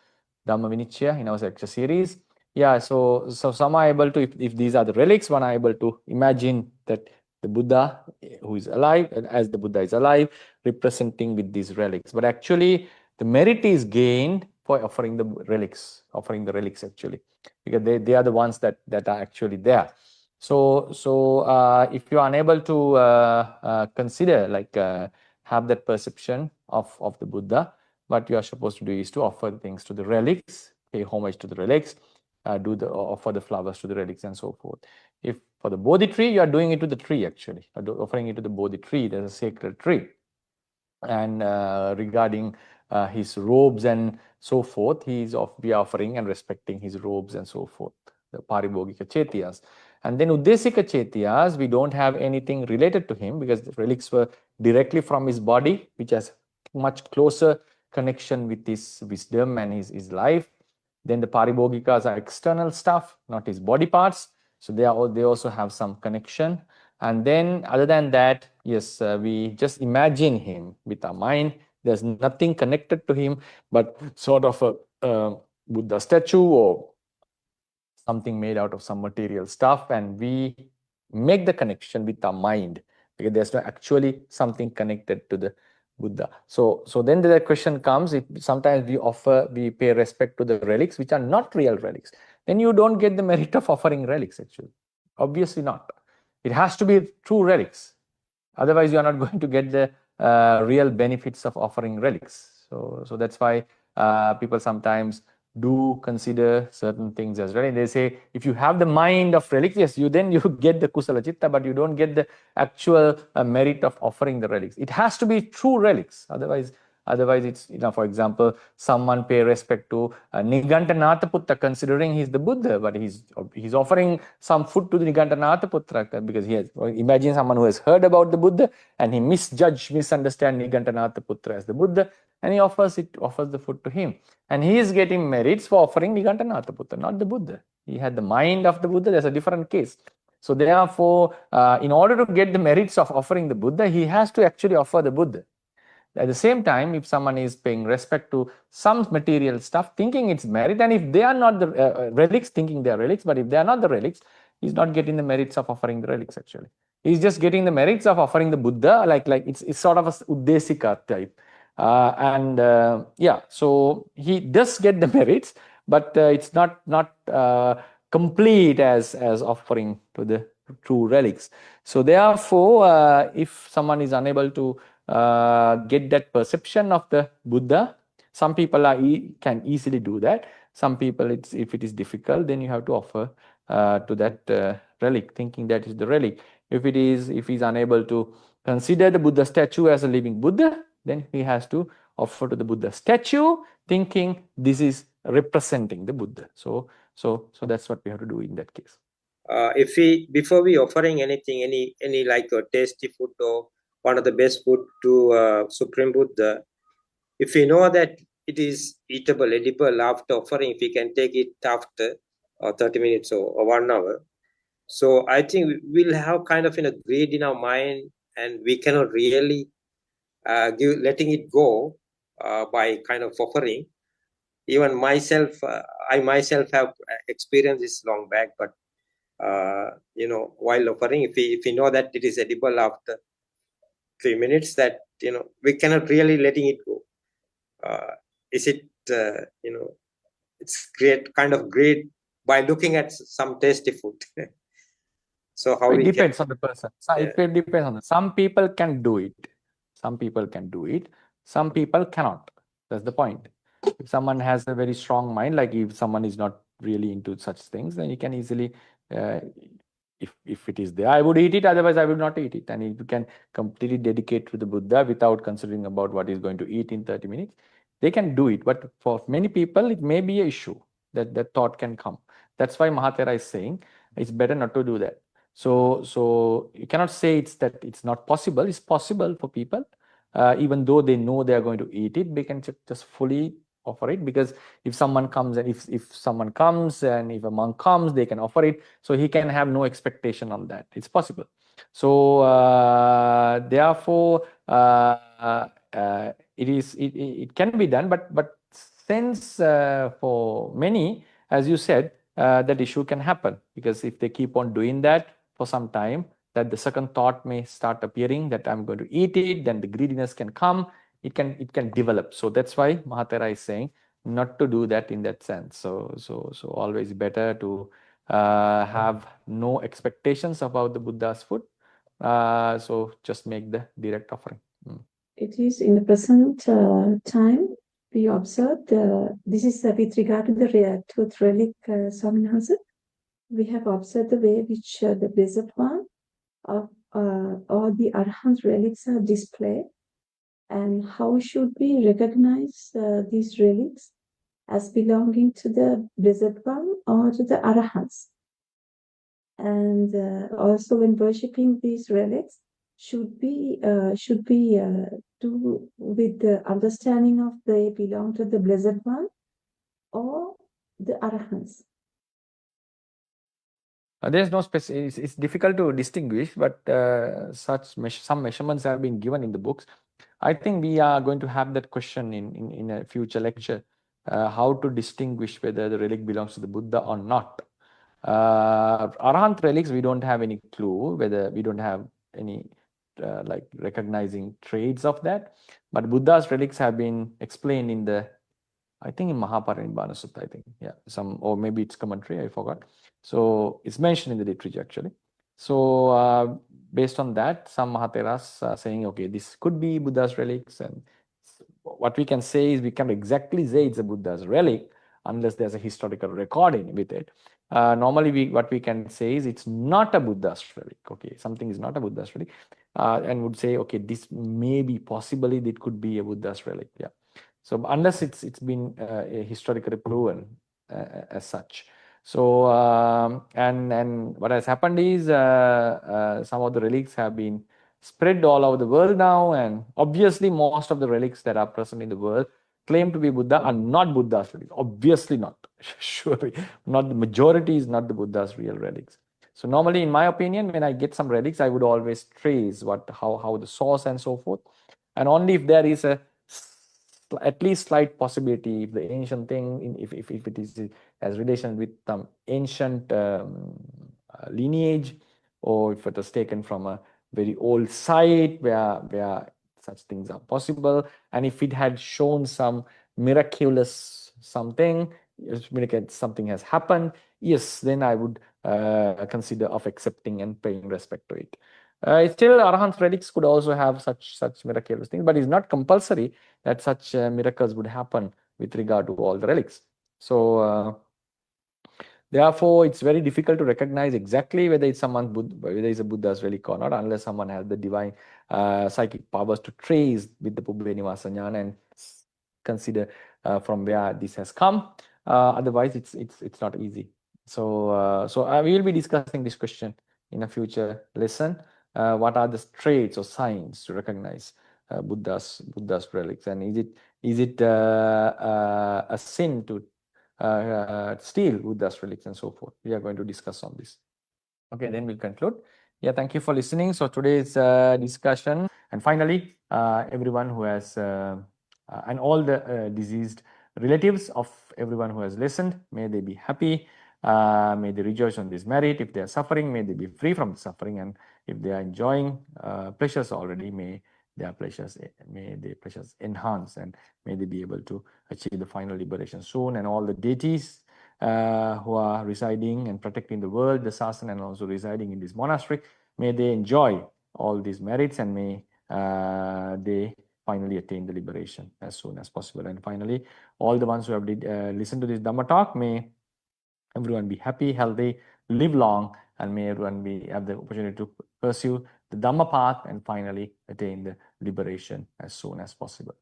Dhamma Vinicchaya in our lecture series. Yeah, so some are able to, if these are the relics, one are able to imagine that the Buddha who is alive, as the Buddha is alive, representing with these relics. But actually, the merit is gained for offering the relics actually, because they are the ones that are actually there. So if you are unable to consider, like have that perception of the Buddha, what you are supposed to do is to offer things to the relics, pay homage to the relics, offer the flowers to the relics and so forth. If for the Bodhi tree, you are doing it to the tree actually, offering it to the Bodhi tree, there's a sacred tree. And regarding his robes and so forth, we are offering and respecting his robes and so forth, the Paribhogika Chetiyas. And then Uddesika Chetiyas, we don't have anything related to him because the relics were directly from his body, which has much closer connection with his wisdom and his life. Then the Paribhogikas are external stuff, not his body parts. So they also have some connection. And then other than that, yes, we just imagine him with our mind. There's nothing connected to him, but sort of a Buddha statue or something made out of some material stuff. And we make the connection with our mind because there's no actually something connected to the Buddha. So then the question comes, if sometimes we pay respect to the relics which are not real relics, then you don't get the merit of offering relics actually. Obviously not. It has to be true relics. Otherwise, you are not going to get the real benefits of offering relics. So that's why people sometimes do consider certain things as relics. They say, if you have the mind of relics, yes, then you get the kusala chitta, but you don't get the actual merit of offering the relics. It has to be true relics. Otherwise it's, for example, someone pay respect to Nigantanathaputra considering he's the Buddha, but he's offering some food to the Nigantanathaputra because imagine someone who has heard about the Buddha and he misunderstand Nigantanathaputra as the Buddha, and he offers the food to him. And he is getting merits for offering Nigantanathaputra, not the Buddha. He had the mind of the Buddha. There's a different case. So therefore, in order to get the merits of offering the Buddha, he has to actually offer the Buddha. At the same time, if someone is paying respect to some material stuff, thinking it's merit, and if they are not the relics, thinking they are relics, but if they are not the relics, he's not getting the merits of offering the relics actually. He's just getting the merits of offering the Buddha, like it's sort of a Uddesika type. So he does get the merits, but it's not complete as offering to the true relics. So therefore, if someone is unable to get that perception of the Buddha, some people can easily do that. Some people, if it is difficult, then you have to offer to that relic, thinking that is the relic. If he's unable to consider the Buddha statue as a living Buddha, then he has to offer to the Buddha statue, thinking this is representing the Buddha. So that's what we have to do in that case. if we, before we offering anything, any like a tasty food or one of the best food to Supreme Buddha, if we know that it is eatable, edible after offering, if we can take it after 30 minutes or 1 hour, so I think we'll have kind of greed in our mind, and we cannot really letting it go by kind of offering. Even myself, I myself have experienced this long back, but while offering, if we know that it is edible after 3 minutes, that we cannot really letting it go. Is it it's create kind of greed by looking at some tasty food. So how it depends on the person. So it depends on some people can do it. Some people can do it. Some people cannot. That's the point. If someone has a very strong mind, like if someone is not really into such things, then he can easily, if it is there, I would eat it. Otherwise, I will not eat it. And you can completely dedicate to the Buddha without considering about what he's going to eat in 30 minutes. They can do it. But for many people, it may be an issue that that thought can come. That's why Mahathera is saying it's better not to do that. So you cannot say it's not possible. It's possible for people, even though they know they are going to eat it. They can just fully offer it, because if someone comes and if someone comes and if a monk comes, they can offer it. So he can have no expectation on that. It's possible. So therefore, it can be done. But since for many, as you said, that issue can happen, because if they keep on doing that for some time, that the second thought may start appearing that I'm going to eat it, then the greediness can come, it can develop. So that's why Mahathera is saying not to do that in that sense. So always better to have no expectations about the Buddha's food. So just make the direct offering. It is in the present time we observe this is with regard to the tooth relic, Swaminathan. We have observed the way which the Blessed One of all the Arahant relics are displayed, and how should we recognize these relics as belonging to the Blessed One or to the Arahants. And also when worshipping these relics, should be do with the understanding of they belong to the Blessed One or the Arahants. There's no specific. It's difficult to distinguish, but some measurements have been given in the books. I think we are going to have that question in a future lecture, how to distinguish whether the relic belongs to the Buddha or not. Arahant relics, we don't have any clue whether we don't have any like recognizing traits of that. But Buddha's relics have been explained in the, I think in Mahaparinibbana Sutta, I think, yeah, or maybe it's commentary, I forgot. So it's mentioned in the literature actually. So based on that, some Mahatheras are saying, okay, this could be Buddha's relics, and what we can say is we can't exactly say it's a Buddha's relic unless there's a historical recording with it. Normally, what we can say is it's not a Buddha's relic. Okay, something is not a Buddha's relic, and would say, okay, this may be possibly it could be a Buddha's relic. Yeah. So unless it's been historically proven as such. So and what has happened is some of the relics have been spread all over the world now, and obviously most of the relics that are present in the world claim to be Buddha are not Buddha's relics. Obviously not. Surely not. The majority is not the Buddha's real relics. So normally, in my opinion, when I get some relics, I would always trace how the source and so forth, and only if there is a at least slight possibility, if the ancient thing, if it is has relation with some ancient lineage, or if it was taken from a very old site where such things are possible, and if it had shown some miraculous something has happened, yes, then I would consider of accepting and paying respect to it. Still, Arahant relics could also have such miraculous things, but it's not compulsory that such miracles would happen with regard to all the relics. So therefore, it's very difficult to recognize exactly whether it's whether it's a Buddha's relic or not, unless someone has the divine psychic powers to trace with the Pubbve Nivasa Jnana and consider from where this has come. Otherwise, it's not easy. So we will be discussing this question in a future lesson. What are the traits or signs to recognize Buddha's relics, and is it a sin to steal Buddha's relics and so forth? We are going to discuss on this. Okay, then we'll conclude. Yeah, thank you for listening. So today's discussion, and finally, everyone who has and all the deceased relatives of everyone who has listened, may they be happy. May they rejoice on this merit. If they are suffering, may they be free from the suffering, and if they are enjoying pleasures already, may their pleasures enhance, and may they be able to achieve the final liberation soon. And all the deities who are residing and protecting the world, the Sasanang, and also residing in this monastery, may they enjoy all these merits, and may they finally attain the liberation as soon as possible. And finally, all the ones who have listened to this Dhamma talk, may everyone be happy, healthy, live long, and may everyone have the opportunity to pursue the Dhamma path and finally attain the liberation as soon as possible.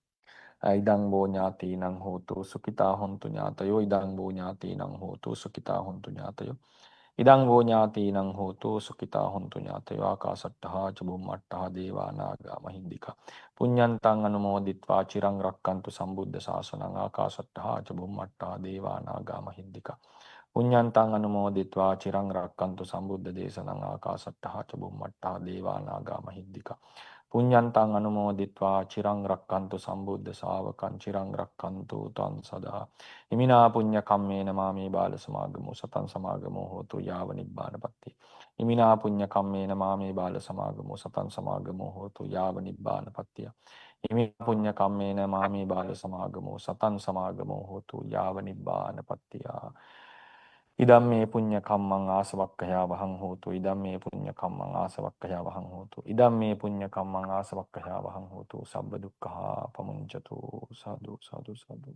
Idang bo nyati nang hotu sukita hontu nyatayo. Idang bo nyati nang hotu sukita hontu nyatayo. Idang bo nyati nang hotu sukita hontu nyatayo. Akasattaha chabummattaha deva naga mahindika. Punyantang anumoditva chirang rakkantu sambuddha sasanang. Akasattaha chabummattaha deva naga mahindika. Punyantang anumoditva chirang rakkantu sambuddha desanang. Akasattaha chabummattaha deva naga mahindika. Punyantang anumoditva chirang rakkantu sambuddha savakan chirang rakkantu tan sada. Imina punya kamme namami bala samagamu satan samagamu hotu yava nibbana patti. Imina punya kamme namami bala samagamu satan samagamu hotu yava nibbana patti. Imina punya kamme namami bala samagamu satan samagamu hotu yava nibbana patti. Idamme punya kammang asawakkaya vahang hotu. Idamme punya kammang asawakkaya vahang hotu. Idamme punya kammang asawakkaya vahang hotu. Sabba dukkha pamuncatu. Sadhu, sadhu, sadhu.